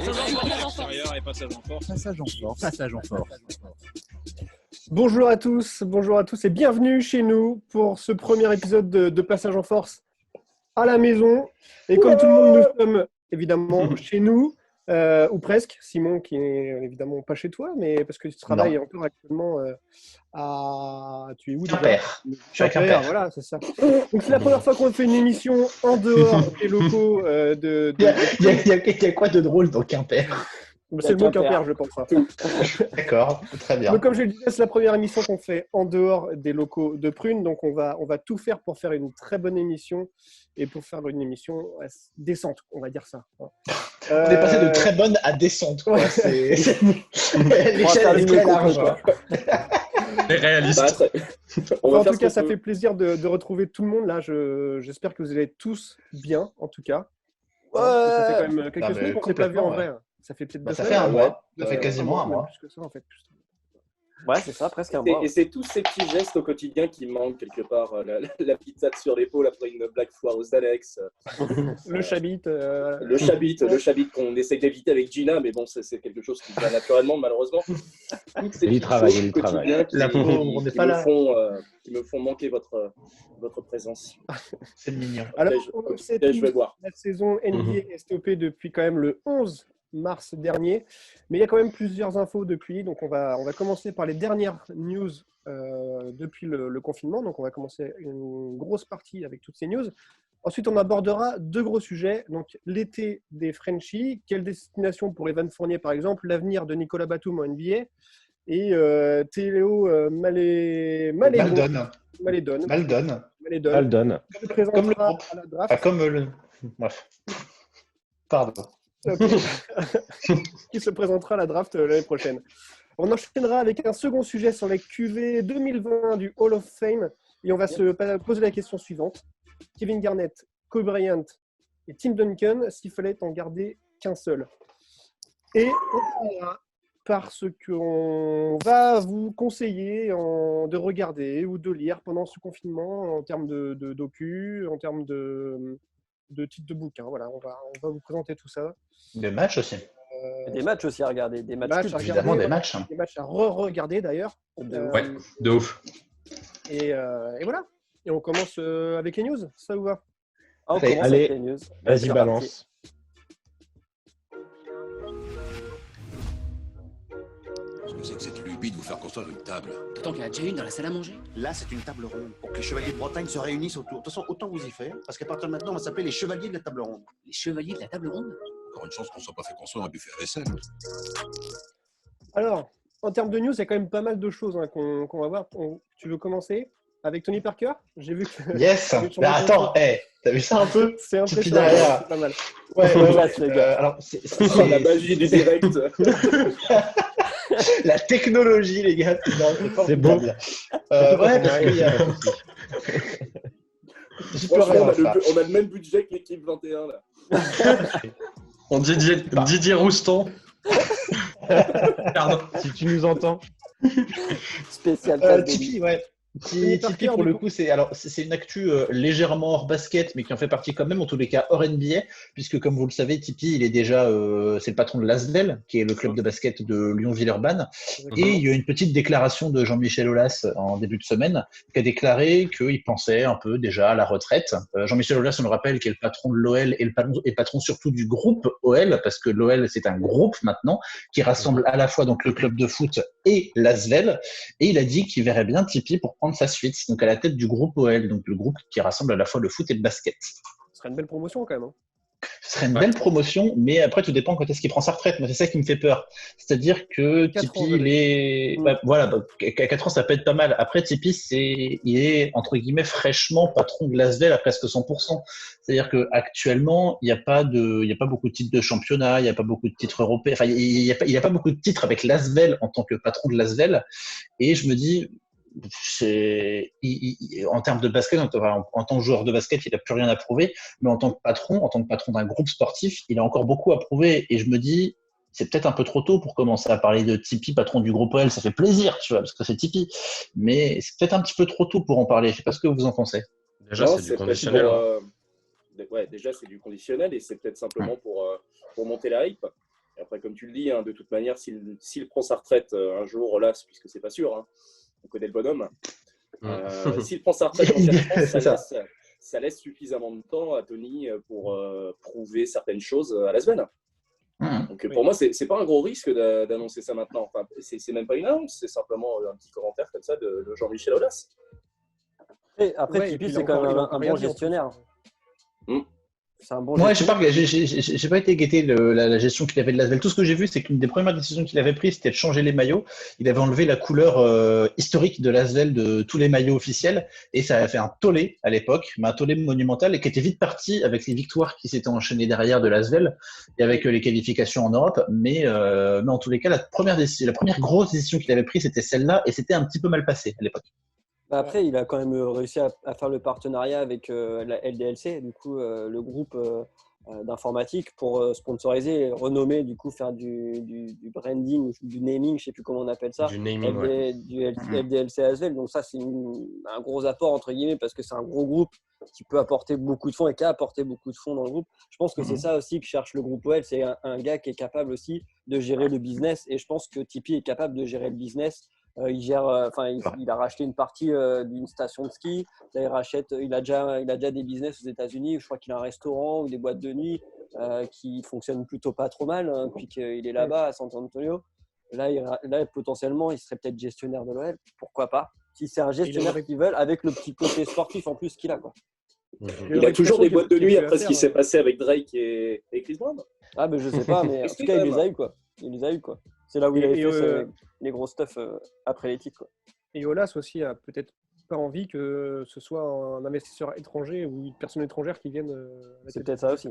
Extérieur et passage en force. Passage en force. Bonjour à tous et bienvenue chez nous pour ce premier épisode de Passage en force à la maison. Et comme tout le monde, nous sommes évidemment chez nous, ou presque. Simon qui est évidemment pas chez toi, mais parce que tu travailles encore actuellement à... Tu es où déjà? Quimper. Quimper, voilà, c'est ça. Donc c'est la première fois qu'on fait une émission en dehors des locaux Il y a quoi de drôle dans Quimper? C'est le mot Quimper, je pense. D'accord, très bien. Donc, comme je le disais, c'est la première émission qu'on fait en dehors des locaux de Prune. Donc, on va tout faire pour faire une très bonne émission et pour faire une émission décente, on va dire ça. On est passé de très bonne à décente. Quoi. L'échelle est très large. C'est réaliste. En tout cas, ça fait plaisir de retrouver tout le monde là. J'espère que vous allez tous bien, en tout cas. Ça fait quand même quelques semaines qu'on ne s'est pas vu en vrai. Ça fait peut-être ça fait un mois. Ça fait quasiment un mois. Plus que ça, en fait. Ouais, c'est ça, presque un mois. Et c'est tous ces petits gestes au quotidien qui manquent quelque part. La pizza sur l'épaule après une blague foireuse d'Alex. Le chabit. Le chabit qu'on essaie d'éviter avec Gina, mais bon, c'est quelque chose qui vient naturellement, malheureusement. Toutes ces petites choses au quotidien qui me font manquer votre présence. C'est mignon. Alors, je vais boire. La saison NBA est stoppée depuis quand même le 11 mars dernier, mais il y a quand même plusieurs infos depuis, donc on va commencer par les dernières news depuis le confinement, donc on va commencer une grosse partie avec toutes ces news. Ensuite, on abordera deux gros sujets, donc l'été des Frenchies, quelle destination pour Evan Fournier par exemple, l'avenir de Nicolas Batum en NBA, et Théo Maledon. Comme le groupe. À la draft. Bref. Pardon. Qui se présentera à la draft l'année prochaine. On enchaînera avec un second sujet sur les QV 2020 du Hall of Fame et on va se poser la question suivante. Kevin Garnett, Kobe Bryant et Tim Duncan, s'il fallait en garder qu'un seul. Et on finira par ce qu'on va vous conseiller de regarder ou de lire pendant ce confinement en termes de docu, en termes de titres de bouquins. Voilà, on va vous présenter tout ça. Des matchs aussi. Des matchs aussi à regarder. Des matchs évidemment, des matchs. Des matchs à re-regarder d'ailleurs. Ouais, de ouf. Et voilà. Et on commence avec les news, ça vous va? Allez, avec les news. Vas-y, balance. Qu'est-ce que c'est que cette lubie de vous faire construire une table? D'autant qu'il y en a déjà une dans la salle à manger. Là, c'est une table ronde pour que les chevaliers de Bretagne se réunissent autour. De toute façon, autant vous y faire, parce qu'à partir de maintenant, on va s'appeler les chevaliers de la table ronde. Les chevaliers de la table ronde? Encore une chance qu'on ne soit pas fait construire un buffet à vaisselle. Alors, en termes de news, il y a quand même pas mal de choses qu'on va voir. Tu veux commencer avec Tony Parker? J'ai vu que... Yes. Mais attends, t'as vu ça un peu? C'est impressionnant, c'est pas mal. Alors, c'est la magie du direct. La technologie, les gars. C'est beau. Ouais, parce qu'il y a... On a le même budget que l'équipe 21 là. On Didier Rouston. Pardon. Si tu nous entends. Spécial. Tipeee, ouais. Tipeee, pour le coup, c'est une actu légèrement hors basket, mais qui en fait partie quand même, en tous les cas hors NBA, puisque comme vous le savez, Tipeee, il est déjà, c'est le patron de l'Asvel, qui est le club de basket de Lyon-Villeurbanne. Et il y a une petite déclaration de Jean-Michel Aulas en début de semaine, qui a déclaré qu'il pensait un peu déjà à la retraite. Jean-Michel Aulas, on le rappelle, qui est le patron de l'OL et le patron surtout du groupe OL, parce que l'OL, c'est un groupe maintenant, qui rassemble à la fois donc le club de foot et l'Asvel. Et il a dit qu'il verrait bien Tipeee pour prendre sa suite, donc à la tête du groupe OL, donc le groupe qui rassemble à la fois le foot et le basket. Ce serait une belle promotion quand même. Hein. Ce serait une belle promotion, mais après tout dépend quand est-ce qu'il prend sa retraite. Moi, c'est ça qui me fait peur. C'est-à-dire que Tipeee, il est... qu'à 4 ans, ça peut être pas mal. Après, Tipeee, il est, entre guillemets, fraîchement patron de l'Asvel à presque 100%. C'est-à-dire qu'actuellement, il n'y a pas beaucoup de titres de championnat, il n'y a pas beaucoup de titres européens. Enfin, il n'y a pas beaucoup de titres avec l'Asvel en tant que patron de l'Asvel. Et je me dis... en termes de basket, en tant que joueur de basket, il n'a plus rien à prouver, mais en tant que patron d'un groupe sportif, il a encore beaucoup à prouver. Et je me dis, c'est peut-être un peu trop tôt pour commencer à parler de Tipeee, patron du groupe OL. Ça fait plaisir, tu vois, parce que c'est Tipeee, mais c'est peut-être un petit peu trop tôt pour en parler. Je sais pas ce que vous en pensez. Déjà, c'est du conditionnel. Déjà, c'est du conditionnel et c'est peut-être simplement pour monter la hype. Après, comme tu le dis, hein, de toute manière, s'il prend sa retraite un jour, Olas, puisque c'est pas sûr, hein, on connaît le bonhomme, s'il prend sa retraite dans 4 ans, ça laisse suffisamment de temps à Tony pour prouver certaines choses à Lasvel. Donc pour moi, c'est pas un gros risque d'annoncer ça maintenant. Enfin, c'est même pas une annonce, c'est simplement un petit commentaire comme ça de Jean-Michel Aulas. Après, Tipeee, c'est quand même un bon gestionnaire. C'est un bon j'ai pas été guetter la gestion qu'il avait de Lasvel. Tout ce que j'ai vu, c'est qu'une des premières décisions qu'il avait prises, c'était de changer les maillots. Il avait enlevé la couleur historique de Lasvel de tous les maillots officiels et ça avait fait un tollé à l'époque, mais un tollé monumental et qui était vite parti avec les victoires qui s'étaient enchaînées derrière de Lasvel et avec les qualifications en Europe. Mais en tous les cas, la première grosse décision qu'il avait prise, c'était celle-là et c'était un petit peu mal passé à l'époque. Après, il a quand même réussi à faire le partenariat avec la LDLC, du coup, le groupe d'informatique, pour sponsoriser et renommer, du coup, faire du branding, du naming, je ne sais plus comment on appelle ça, du naming, du LDLC Asvel. Donc ça, c'est un gros apport, entre guillemets, parce que c'est un gros groupe qui peut apporter beaucoup de fonds et qui a apporté beaucoup de fonds dans le groupe. Je pense que c'est ça aussi que cherche le groupe OL, c'est un gars qui est capable aussi de gérer le business, et je pense que Tipeee est capable de gérer le business. Il a racheté une partie d'une station de ski. Là, il a déjà des business aux États-Unis. Je crois qu'il a un restaurant ou des boîtes de nuit qui fonctionnent plutôt pas trop mal depuis qu'il est là-bas à San Antonio. Là, potentiellement, il serait peut-être gestionnaire de l'OL. Pourquoi pas? Si c'est un gestionnaire qu'ils veulent, avec le petit côté sportif en plus qu'il a, quoi. Il a toujours des boîtes de nuit après ce qui s'est passé avec Drake et Chris Brown. Ah, ben je sais pas, mais en tout cas, il les a eu, quoi. C'est là où il avait fait les gros stuff après les titres, quoi. Et Aulas aussi a peut-être pas envie que ce soit un investisseur étranger ou une personne étrangère qui vienne. C'est peut-être ça aussi.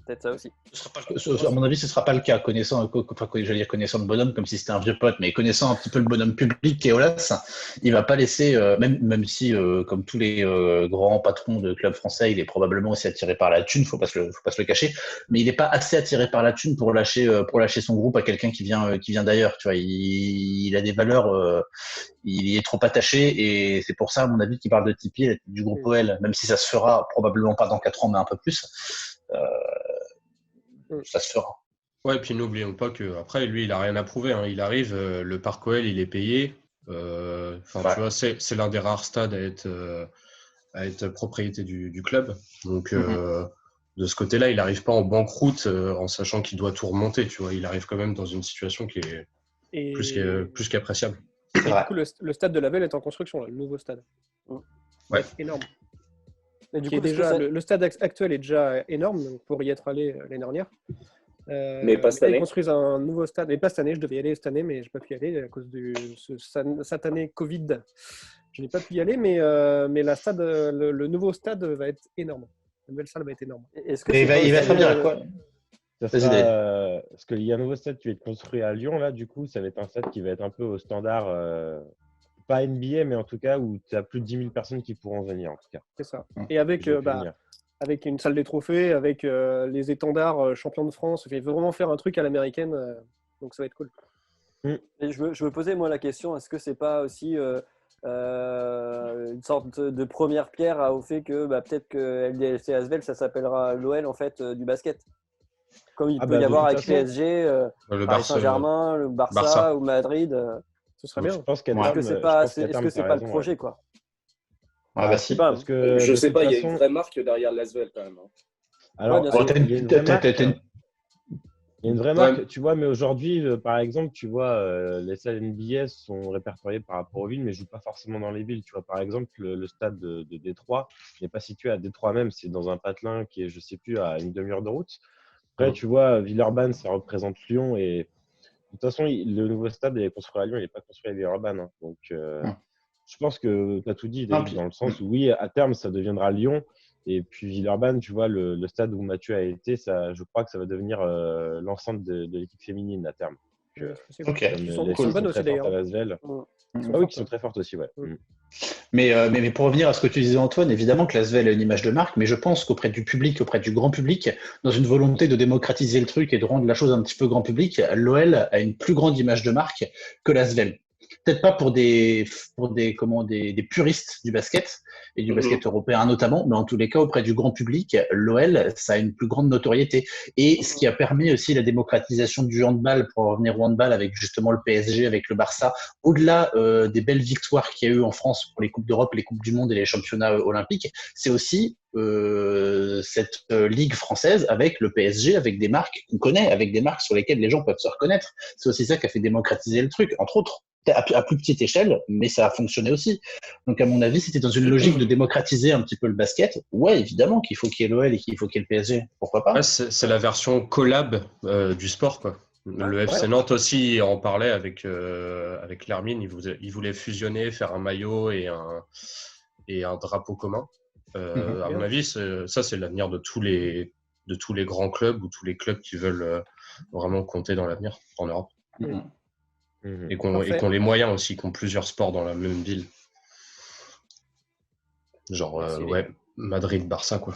À mon avis, ce ne sera pas le cas, connaissant le bonhomme comme si c'était un vieux pote, mais connaissant un petit peu le bonhomme public qu'est Aulas, il ne va pas laisser, même si, comme tous les grands patrons de clubs français, il est probablement aussi attiré par la thune, faut pas se le cacher, mais il n'est pas assez attiré par la thune pour lâcher son groupe à quelqu'un qui vient d'ailleurs. Tu vois, il a des valeurs, il y est trop attaché, et c'est pour ça, à mon avis, qu'il parle de Tipeee, du groupe OL, même si ça se fera probablement pas dans 4 ans, mais un peu plus. Ça se fera. Ouais, et puis n'oublions pas qu'après, lui, il n'a rien à prouver. Hein. Il arrive, le Parc OL, il est payé. Tu vois, c'est l'un des rares stades à être propriété du club. Donc, de ce côté-là, il n'arrive pas en banqueroute en sachant qu'il doit tout remonter. Tu vois, il arrive quand même dans une situation qui est plus qu'appréciable. Et du coup, le stade de la Belle est en construction, là, le nouveau stade. Ouais. C'est énorme. Et du coup, le stade actuel est déjà énorme, donc pour y être allé l'année dernière. Mais pas cette année. Ils construisent un nouveau stade. Et pas cette année, je devais y aller cette année, mais je n'ai pas pu y aller à cause de cette année Covid. Je n'ai pas pu y aller, mais le nouveau stade va être énorme. La nouvelle salle va être énorme. Il va servir à quoi? Parce qu'il y a un nouveau stade qui va être construit à Lyon, là, du coup, ça va être un stade qui va être un peu au standard, pas NBA, mais en tout cas où tu as plus de 10 000 personnes qui pourront venir, en tout cas. C'est ça. Et avec une salle des trophées, avec les étendards champions de France, il faut vraiment faire un truc à l'américaine, donc ça va être cool. Et je me posais, moi, la question, est-ce que c'est pas aussi une sorte de première pierre au fait que peut-être que LDLC Asvel, ça s'appellera l'OL en fait du basket, comme il peut y avoir avec PSG, le Paris Saint-Germain, le Barça ou Madrid. Ce serait bien. Je pense qu'à Est-ce que c'est pas le projet, quoi? Si. Parce que, je sais pas, il y a une vraie marque derrière l'Asvel quand même. Alors, il y a une vraie marque, tu vois, mais aujourd'hui, par exemple, tu vois, les salles NBA sont répertoriées par rapport aux villes, mais ne jouent pas forcément dans les villes. Tu vois, par exemple, le stade de Détroit n'est pas situé à Détroit même, c'est dans un patelin qui est, je ne sais plus, à une demi-heure de route. Après, tu vois, Villeurbanne, ça représente Lyon, et de toute façon, le nouveau stade est construit à Lyon, il n'est pas construit à Villeurbanne. Hein. Donc, je pense que tu as tout dit, David, dans le sens où, oui, à terme, ça deviendra Lyon. Et puis Villeurbanne, tu vois, le stade où Mathieu a été, je crois que ça va devenir l'enceinte de l'équipe féminine à terme. Ils sont bonnes aussi d'ailleurs. Oui, qui sont très fortes aussi, ouais. Mais pour revenir à ce que tu disais, Antoine, évidemment que l'Asvel a une image de marque, mais je pense qu'auprès du public, auprès du grand public, dans une volonté de démocratiser le truc et de rendre la chose un petit peu grand public, l'OL a une plus grande image de marque que l'Asvel. peut-être pas pour des puristes du basket et du basket européen notamment, mais en tous les cas auprès du grand public, l'OL, ça a une plus grande notoriété. Et ce qui a permis aussi la démocratisation du handball, pour revenir au handball avec justement le PSG, avec le Barça, au-delà des belles victoires qu'il y a eu en France pour les Coupes d'Europe, les Coupes du Monde et les championnats olympiques, c'est aussi cette ligue française avec le PSG, avec des marques qu'on connaît, avec des marques sur lesquelles les gens peuvent se reconnaître. C'est aussi ça qui a fait démocratiser le truc, entre autres, à plus petite échelle, mais ça a fonctionné aussi. Donc à mon avis, c'était dans une logique de démocratiser un petit peu le basket. Ouais, évidemment qu'il faut qu'il y ait l'OL et qu'il faut qu'il y ait le PSG. Pourquoi pas? Ouais, c'est la version collab du sport, quoi. Le FC Nantes aussi en parlait avec l'Hermine. Il voulait fusionner, faire un maillot et un drapeau commun. À mon avis, ça, c'est l'avenir de tous les grands clubs ou tous les clubs qui veulent vraiment compter dans l'avenir en Europe. Et qu'on les moyens aussi, qui ont plusieurs sports dans la même ville. Genre, Madrid, Barça, quoi.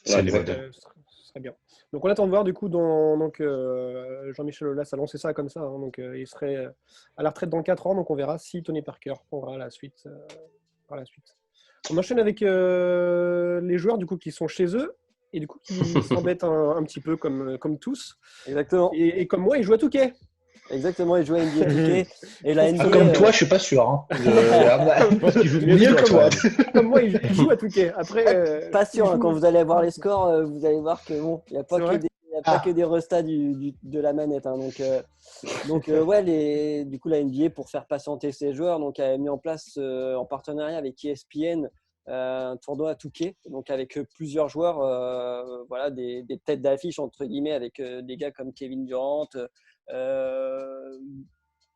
C'est les modèles. Ce serait bien. Donc, on attend de voir, du coup, Jean-Michel Aulas a lancé ça comme ça. Hein, donc, il serait à la retraite dans 4 ans. Donc, on verra si Tony Parker prendra la suite par la suite. On enchaîne avec les joueurs, du coup, qui sont chez eux. Et du coup, qui s'embêtent un petit peu comme tous. Exactement. Et comme moi, ils jouent à Touquet. Exactement, ils jouent à NBA 2K. Et la NBA, comme toi, je suis pas sûr. Hein. Je pense qu'ils jouent mieux que toi. Comme moi, ils jouent à Touquet. Après, pas sûr, hein, quand vous allez voir les scores, vous allez voir que bon, il n'y a pas que des restats de la manette. Hein, donc du coup, la NBA, pour faire patienter ses joueurs, donc, a mis en place en partenariat avec ESPN un tournoi à Touquet, donc avec plusieurs joueurs, des têtes d'affiche entre guillemets, avec des gars comme Kevin Durant,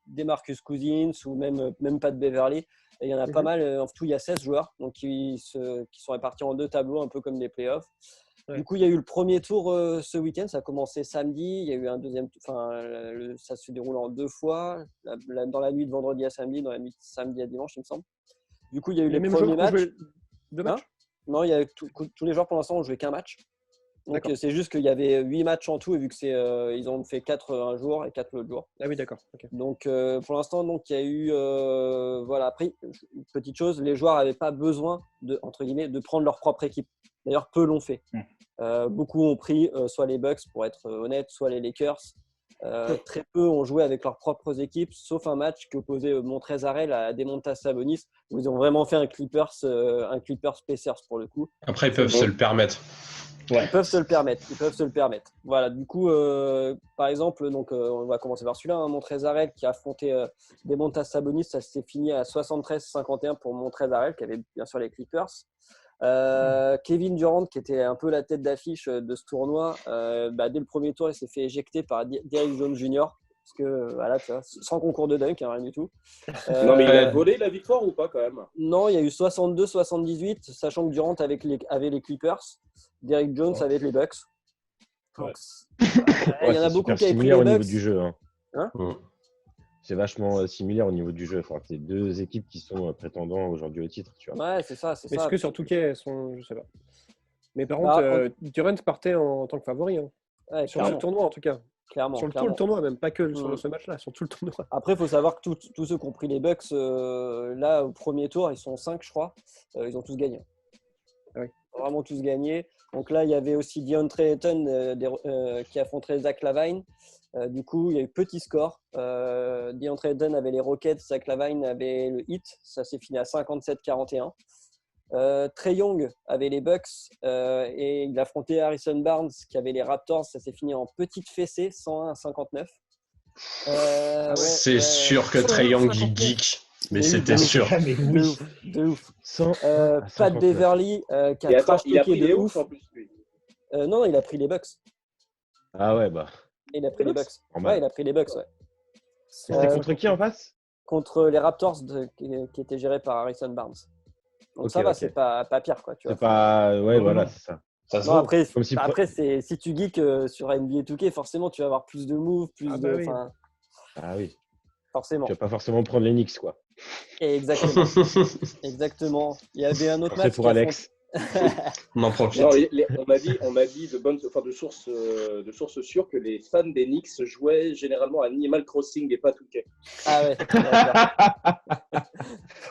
des Marcus Cousins ou même Pat Beverly. Et il y en a pas mal. En tout, il y a 16 joueurs donc, qui sont répartis en 2 tableaux, un peu comme des playoffs. Ouais. Du coup, il y a eu le premier tour ce week-end. Ça a commencé samedi. Il y a eu un deuxième tour. Ça se déroule en 2 fois. Dans la nuit de vendredi à samedi, dans la nuit de samedi à dimanche, il me semble. Du coup, il y a eu les premiers matchs. 2 matchs Non, il y a tous les joueurs pour l'instant ont joué qu'un match. Donc c'est juste qu'il y avait 8 matchs en tout, et vu que ils ont fait 4 un jour et 4 l'autre jour. Ah oui, d'accord. Okay. Donc pour l'instant, donc il y a eu après une petite chose, les joueurs n'avaient pas besoin entre guillemets de prendre leur propre équipe. D'ailleurs, peu l'ont fait. Beaucoup ont pris soit les Bucks pour être honnête, soit les Lakers. Très peu ont joué avec leurs propres équipes, sauf un match qui opposait Montrezl à Domantas Sabonis, où ils ont vraiment fait un Clippers Pacers pour le coup. Après, ils peuvent se le permettre. Ouais. Ils peuvent se le permettre. Voilà, du coup, par exemple, donc, on va commencer par celui-là, hein, Montrezl qui a affronté Domantas Sabonis, ça s'est fini à 73-51 pour Montrezl, qui avait bien sûr les Clippers. Kevin Durant, qui était un peu la tête d'affiche de ce tournoi, dès le premier tour, il s'est fait éjecter par Derrick Jones Jr. Parce que, voilà, tu vois, sans concours de dunk, hein, rien du tout. Non, mais il a volé la victoire ou pas quand même? Non, il y a eu 62-78, sachant que Durant avait les Clippers, Derrick Jones avec les Bucks. Ouais. Il y en a beaucoup qui avaient pris les Bucks. Au niveau du jeu. C'est vachement similaire au niveau du jeu. Enfin, c'est 2 équipes qui sont prétendants aujourd'hui au titre. Tu vois. Ouais, c'est ça. Mais est-ce que sur Touquet, elles sont, je sais pas. Mais par contre, Durant partait en tant que favori. Hein. Ouais, sur ce tournoi, en tout cas. Clairement. Sur tout le tournoi, même pas que sur ce match-là, sur tout le tournoi. Après, il faut savoir que tous ceux qui ont pris les Bucks, là, au premier tour, ils sont 5, je crois. Ils ont tous gagné. Ah oui. Vraiment tous gagné. Donc là, il y avait aussi DeAndre Ayton qui affrontait Zach LaVine. Du coup, il y a eu petit score. DeAndre Ayton avait les Rockets, Zach LaVine avait le Heat. Ça s'est fini à 57-41. Trae Young avait les Bucks et il affrontait Harrison Barnes qui avait les Raptors. Ça s'est fini en petite fessée, 101-59. C'est sûr que Trae Young il geek. Mais c'était sûr. De ouf. Pat Beverly qui a trash talké de ouf. En plus, non, il a pris les Bucks. Ah ouais, bah. Il a pris les Bucks. Ouais, il a pris les Bucks, ouais. C'était contre qui en face? Contre les Raptors qui étaient gérés par Harrison Barnes. Donc ça va, c'est pas pire, quoi. Tu vois. C'est pas. Ouais, voilà, c'est ça. Non, après, si tu geeks sur NBA 2K, forcément, tu vas avoir plus de moves, plus de. Oui. Ah oui. Forcément. Tu vas pas forcément prendre les Knicks, quoi. Exactement. Exactement. Il y avait un autre match. Pour Alex. On en profite. Non, on m'a dit de sources sûres que les fans des Knicks jouaient généralement à Animal Crossing et pas 2K. Ah ouais.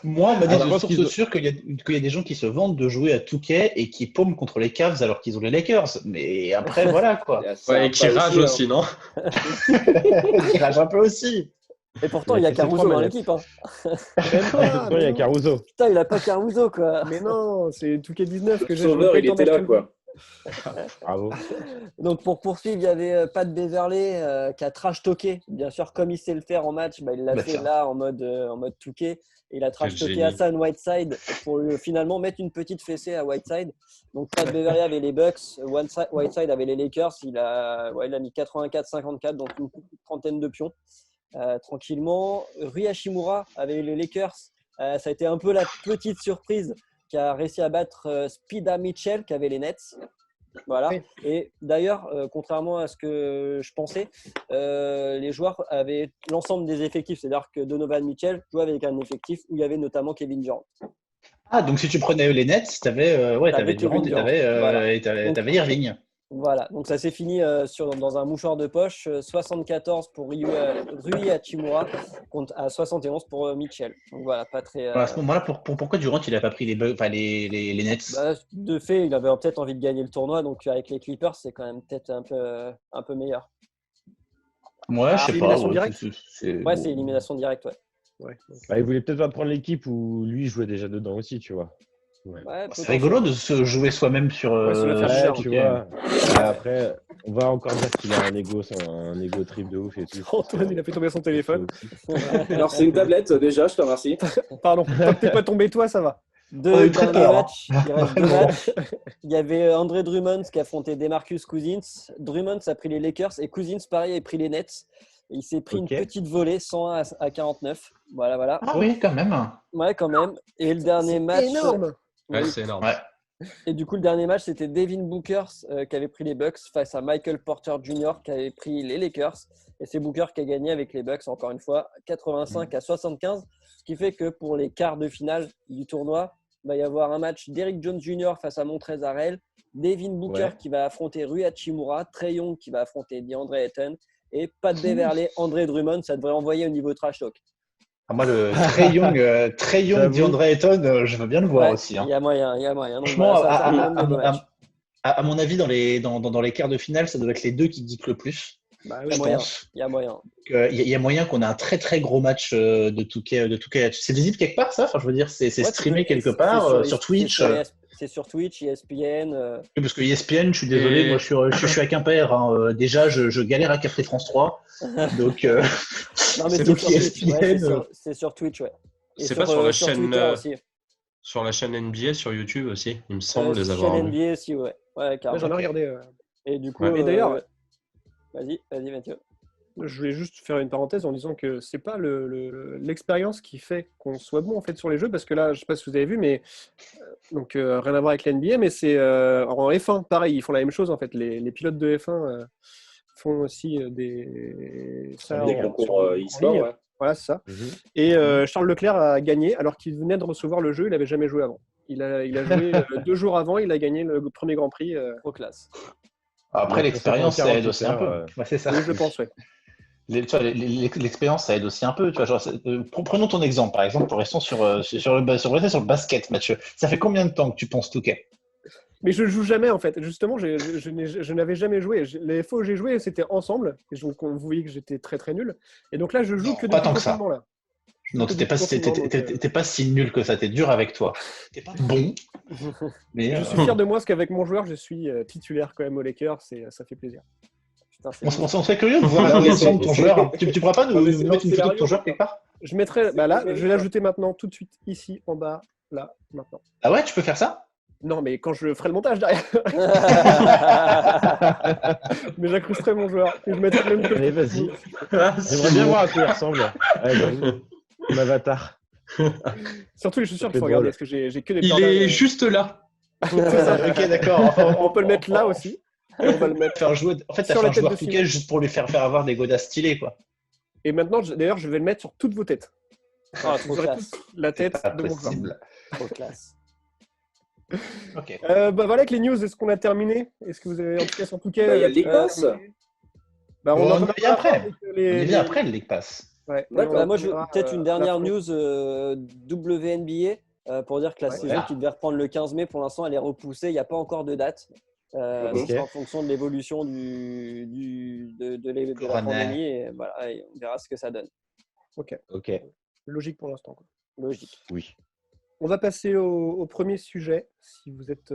Moi, on m'a dit Alors, de je pense source sûre qu'il y a des gens qui se vantent de jouer à 2K et qui paument contre les Cavs alors qu'ils ont les Lakers. Mais après, voilà quoi. Ouais, et qui rage aussi, non? Qui rage un peu aussi. Et pourtant, il y a cassé Caruso 3 dans manettes. l'équipe. Hein. Même pas, Il y a mais non. Caruso. Putain, il a pas Caruso, quoi. Mais non, c'est 2K19 que Le j'ai sauveur, pas eu il le temps était là, d'acheter le quoi. Bravo. Donc, pour poursuivre, il y avait Pat Beverley qui a trash-talké. Bien sûr, comme il sait le faire en match, il l'a fait ça. là en mode 2K. Il a trash-talké génie. Hassan Whiteside pour finalement mettre une petite fessée à Whiteside. Donc, Pat Beverley avait les Bucks, Whiteside avait les Lakers. Il a mis 84-54, donc une trentaine de pions. Tranquillement. Rui Hachimura avec les Lakers. Ça a été un peu la petite surprise qui a réussi à battre Spida Mitchell qui avait les Nets. Voilà. Oui. Et d'ailleurs, contrairement à ce que je pensais, les joueurs avaient l'ensemble des effectifs. C'est-à-dire que Donovan Mitchell jouait avec un effectif où il y avait notamment Kevin Durant. Ah, donc si tu prenais les Nets, t'avais Durant et t'avais Irving. Voilà, donc ça s'est fini dans un mouchoir de poche, 74 pour Rui Hachimura à 71 pour Mitchell. Donc voilà, pas très. À ce moment-là, pourquoi Durant il a pas pris les Nets? De fait, il avait peut-être envie de gagner le tournoi, donc avec les Clippers, c'est quand même peut-être un peu meilleur. Moi, je sais pas. élimination directe. Ouais, c'est élimination directe, ouais. Il voulait peut-être pas prendre l'équipe où lui jouait déjà dedans aussi, tu vois. Ouais, C'est rigolo de se jouer soi-même sur. se le faire cher, tu vois. Après, on va encore dire qu'il a un ego trip de ouf et tout. Antoine, il a fait tomber son téléphone. Alors, c'est une tablette, déjà, je te remercie. Pardon, tant que t'es pas tombé toi, ça va. Deux derniers matchs. Il reste 2 matchs. Il y avait André Drummond qui affrontait DeMarcus Cousins. Drummond a pris les Lakers et Cousins, pareil, a pris les Nets. Il s'est pris une petite volée, 101 à 49. Voilà. Ah oui, quand même. Ouais, quand même. Et le dernier match. Énorme. Ouais, c'est énorme. Ouais. Et du coup, le dernier match, c'était Devin Booker qui avait pris les Bucks face à Michael Porter Jr. qui avait pris les Lakers. Et c'est Booker qui a gagné avec les Bucks, encore une fois, 85 à 75. Ce qui fait que pour les quarts de finale du tournoi, il va y avoir un match d'Eric Jones Jr. face à Montrezl Harrell, Devin Booker qui va affronter Rui Hachimura, Trae Young qui va affronter DeAndre Ayton et Pat Beverley, André Drummond. Ça devrait envoyer au niveau trash talk. Moi, le Trae Young, DeAndre Ayton, je veux bien le voir aussi. Hein. Il y a moyen. Donc, franchement, voilà, à mon avis, dans les quarts de finale, ça doit être les deux qui dictent le plus. Bah, il y a moyen. Il y a moyen qu'on ait un très très gros match de 2K. C'est visible quelque part, ça? Enfin, je veux dire, c'est streamé quelque part sur Twitch. C'est sur Twitch, ESPN. Parce que ESPN, je suis désolé, moi je suis à Quimper. Hein. Déjà, je galère à capter France 3. Donc, non, mais c'est sur Twitch, ouais. Et c'est pas sur la sur chaîne. Twitter aussi. Sur la chaîne NBA, sur YouTube aussi, il me semble les avoir. Chaîne NBA aussi, ouais. Carrément. J'en ai regardé. Et du coup, et d'ailleurs, vas-y Mathieu. je voulais juste faire une parenthèse en disant que c'est pas l'expérience qui fait qu'on soit bon en fait sur les jeux, parce que là, je sais pas si vous avez vu, mais donc rien à voir avec l'NBA, mais c'est en F1, pareil, ils font la même chose en fait. Les pilotes de F1 font aussi des concours e-sport, ouais. Voilà, c'est ça. Et Charles Leclerc a gagné alors qu'il venait de recevoir le jeu, il n'avait jamais joué avant. Il a joué 2 jours avant, il a gagné le premier Grand Prix. Trop classe. Après, l'expérience, ça aide aussi un peu. C'est ça. Oui, je pense, oui. L'expérience, ça aide aussi un peu. Tu vois, prenons ton exemple, par exemple, restons sur le basket, Mathieu. Ça fait combien de temps que tu penses Touquet? Mais je joue jamais en fait. Justement, je n'avais jamais joué. Les fois où j'ai joué, c'était ensemble. Et donc, vous voyez que j'étais très très nul. Et donc là, je joue que pas depuis tant que ça. là. Non, t'es pas si nul que ça. T'es dur avec toi. T'es pas bon. Mais je suis fier de moi parce qu'avec mon joueur, je suis titulaire quand même aux Lakers. Ça fait plaisir. Putain, on serait curieux de voir la progression de ton joueur. Tu pourras pas nous mettre une photo de ton joueur quelque part? Je mettrai. Là, je vais l'ajouter maintenant, tout de suite, ici, en bas, là, maintenant. Ah ouais, tu peux faire ça? Non, mais quand je ferai le montage derrière. Mais j'accrocherai mon joueur. Et je mettrai même que... Allez, vas-y. J'aimerais bien voir à quoi il ressemble. Mon avatar. Surtout les chaussures qu'il faut regarder, parce que j'ai que des Il est juste là. C'est ça. Ok, d'accord. On peut le mettre là aussi. Et on va le mettre. En fait, t'as fait un joueur Touquet juste pour lui faire avoir des godasses stylés, quoi. Et maintenant, d'ailleurs, je vais le mettre sur toutes vos têtes. Trop classe. La tête Pas de mon joueur. possible. Trop classe. Ok. Voilà avec les news, est-ce qu'on a terminé? Est-ce que vous avez en tout cas sur Touquet Il y a le League Pass. on en y vient après. avec On y vient après le League Pass. Ouais, D'accord. Moi, peut-être une dernière news. news WNBA pour dire que la saison qui devait reprendre le 15 mai, pour l'instant, elle est repoussée. Il n'y a pas encore de date. C'est en fonction de l'évolution de la pandémie. Et voilà, et on verra ce que ça donne. Ok. Logique pour l'instant. Logique. Oui. On va passer au premier sujet, si vous êtes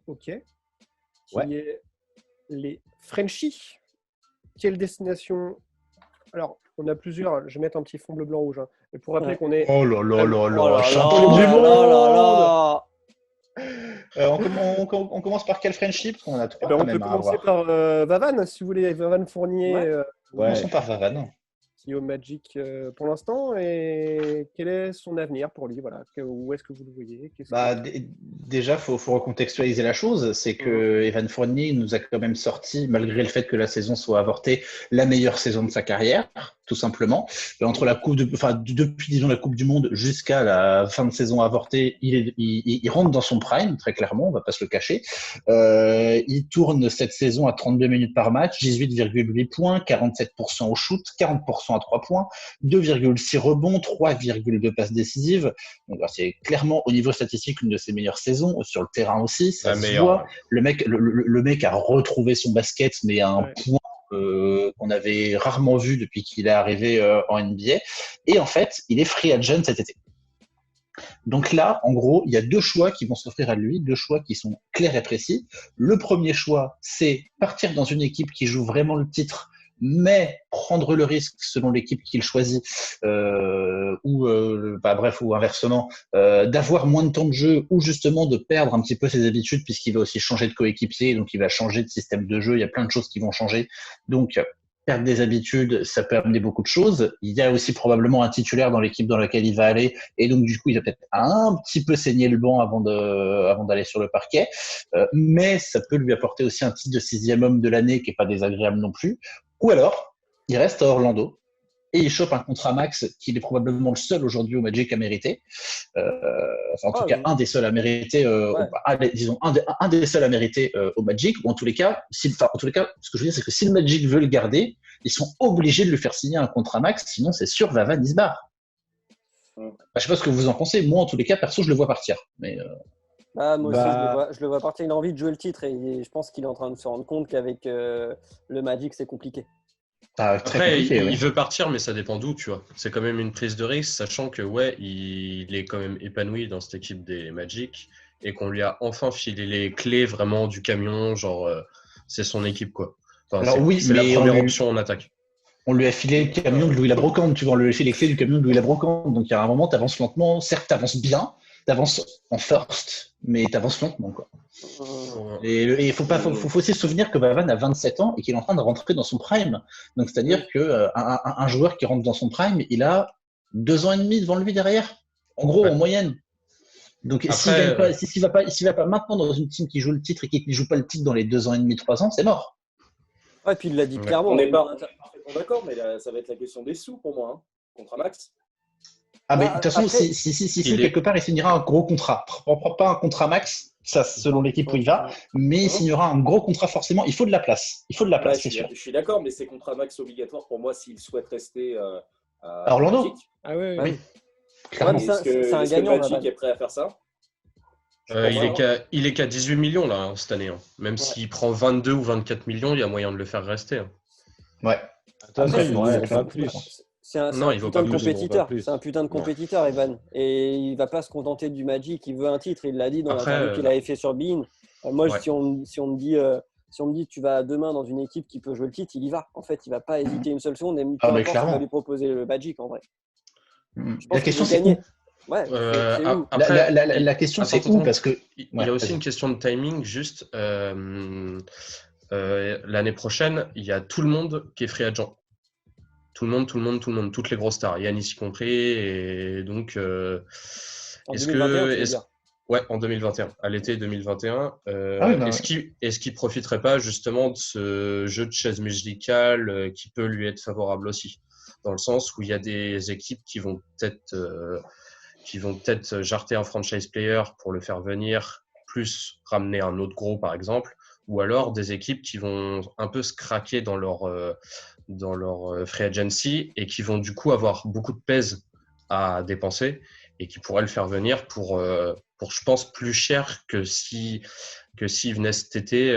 OK. Qui est les Frenchies. Quelle destination? Alors, on a plusieurs. Je vais mettre un petit fond bleu, blanc, rouge. Et pour rappeler qu'on est. Oh là là là Oh là, là champion du là monde. On commence par quel Friendship? Parce qu'on en a trois. On peut commencer par Vavan, si vous voulez. Vavan Fournier. Commençons par Vavan. Qui est au Magic pour l'instant. Et quel est son avenir pour lui? Voilà. Où est-ce que vous le voyez? Déjà, faut recontextualiser la chose. C'est que Evan Fournier nous a quand même sorti, malgré le fait que la saison soit avortée, la meilleure saison de sa carrière, tout simplement. Et entre depuis disons la Coupe du Monde jusqu'à la fin de saison avortée, il rentre dans son prime, très clairement, on va pas se le cacher. Il tourne cette saison à 32 minutes par match, 18,8 points, 47% au shoot, 40% à 3 points, 2,6 rebonds, 3,2 passes décisives. Donc, c'est clairement au niveau statistique une de ses meilleures saisons, sur le terrain aussi, ça se voit. Le mec a retrouvé son basket, mais à un point qu'on avait rarement vu depuis qu'il est arrivé en NBA. Et en fait, il est free agent cet été. Donc là, en gros, il y a deux choix qui vont s'offrir à lui, deux choix qui sont clairs et précis. Le premier choix, c'est partir dans une équipe qui joue vraiment le titre, mais prendre le risque, selon l'équipe qu'il choisit, ou inversement, d'avoir moins de temps de jeu, ou justement de perdre un petit peu ses habitudes, puisqu'il va aussi changer de coéquipier, donc il va changer de système de jeu, il y a plein de choses qui vont changer. Donc, perdre des habitudes, ça peut amener beaucoup de choses. Il y a aussi probablement un titulaire dans l'équipe dans laquelle il va aller, et donc du coup, il va peut-être un petit peu saigner le banc avant d'aller sur le parquet, mais ça peut lui apporter aussi un titre de 6e homme de l'année qui est pas désagréable non plus. Ou alors, il reste à Orlando et il chope un contrat max qu'il est probablement le seul aujourd'hui au Magic à mériter. Un des seuls à mériter, un des seuls à mériter au Magic, ou en tous les cas, ce que je veux dire, c'est que si le Magic veut le garder, ils sont obligés de lui faire signer un contrat max, sinon c'est sûr, Vavan, il se barre. Je sais pas ce que vous en pensez. Moi, en tous les cas, perso, je le vois partir. Mais moi aussi, je le vois partir. Il a envie de jouer le titre et je pense qu'il est en train de se rendre compte qu'avec le Magic, c'est compliqué. Après, il veut partir, mais ça dépend d'où, tu vois. C'est quand même une prise de risque, sachant que il est quand même épanoui dans cette équipe des Magic et qu'on lui a enfin filé les clés vraiment du camion, genre c'est son équipe, quoi. Enfin, c'est la première option en attaque. On lui a filé le camion de Louis Labrocante, tu vois, on lui a filé les clés du camion de Louis Labrocante. Donc il y a un moment, tu avances lentement, certes, tu avances bien, tu avances en first, mais tu avances lentement, quoi. Et il faut aussi se souvenir que Vavan a 27 ans et qu'il est en train de rentrer dans son prime. Donc c'est-à-dire que un joueur qui rentre dans son prime, il a 2 ans et demi devant lui derrière, en gros, en moyenne. Donc après, s'il va pas maintenant dans une team qui joue le titre et qui ne joue pas le titre dans les 2 ans et demi, 3 ans, c'est mort. Ouais, puis il l'a dit clairement. On n'est pas parfaitement d'accord, mais là, ça va être la question des sous pour moi, contrat max. Mais de toute façon, si quelque part il signera un gros contrat, pas un contrat max, ça selon l'équipe où il va, mais il signera un gros contrat forcément. Il faut de la place. C'est sûr. Je suis d'accord, mais c'est contrat max obligatoire pour moi s'il souhaite rester à Orlando. Magic. Ah oui. Est-ce que le Magic est prêt à faire ça? Il est qu'à 18 millions là cette année. Même s'il prend 22 ou 24 millions, il y a moyen de le faire rester. Ouais. Après, il ne pas plus. C'est un putain de compétiteur. C'est un putain de compétiteur, Evan. Et il va pas se contenter du Magic. Il veut un titre. Il l'a dit dans l'interview qu'il avait fait sur Bein. Moi, si on me dit tu vas demain dans une équipe qui peut jouer le titre, il y va. En fait, il va pas hésiter une seule seconde. Et peu importe ce qu'on va lui proposer le Magic en vrai. La question c'est où. La question c'est où, parce que il y a aussi une question de timing. Juste l'année prochaine, il y a tout le monde qui est free agent. Tout le monde, toutes les grosses stars, Yannis y compris, et donc en 2021, en 2021, à l'été 2021, est-ce qu'il profiterait pas justement de ce jeu de chaise musicale qui peut lui être favorable aussi, dans le sens où il y a des équipes qui vont peut-être jarter un franchise player pour le faire venir plus ramener un autre gros, par exemple, ou alors des équipes qui vont un peu se craquer dans leur free agency et qui vont du coup avoir beaucoup de pèse à dépenser et qui pourraient le faire venir pour je pense, plus cher que s'il venait cet été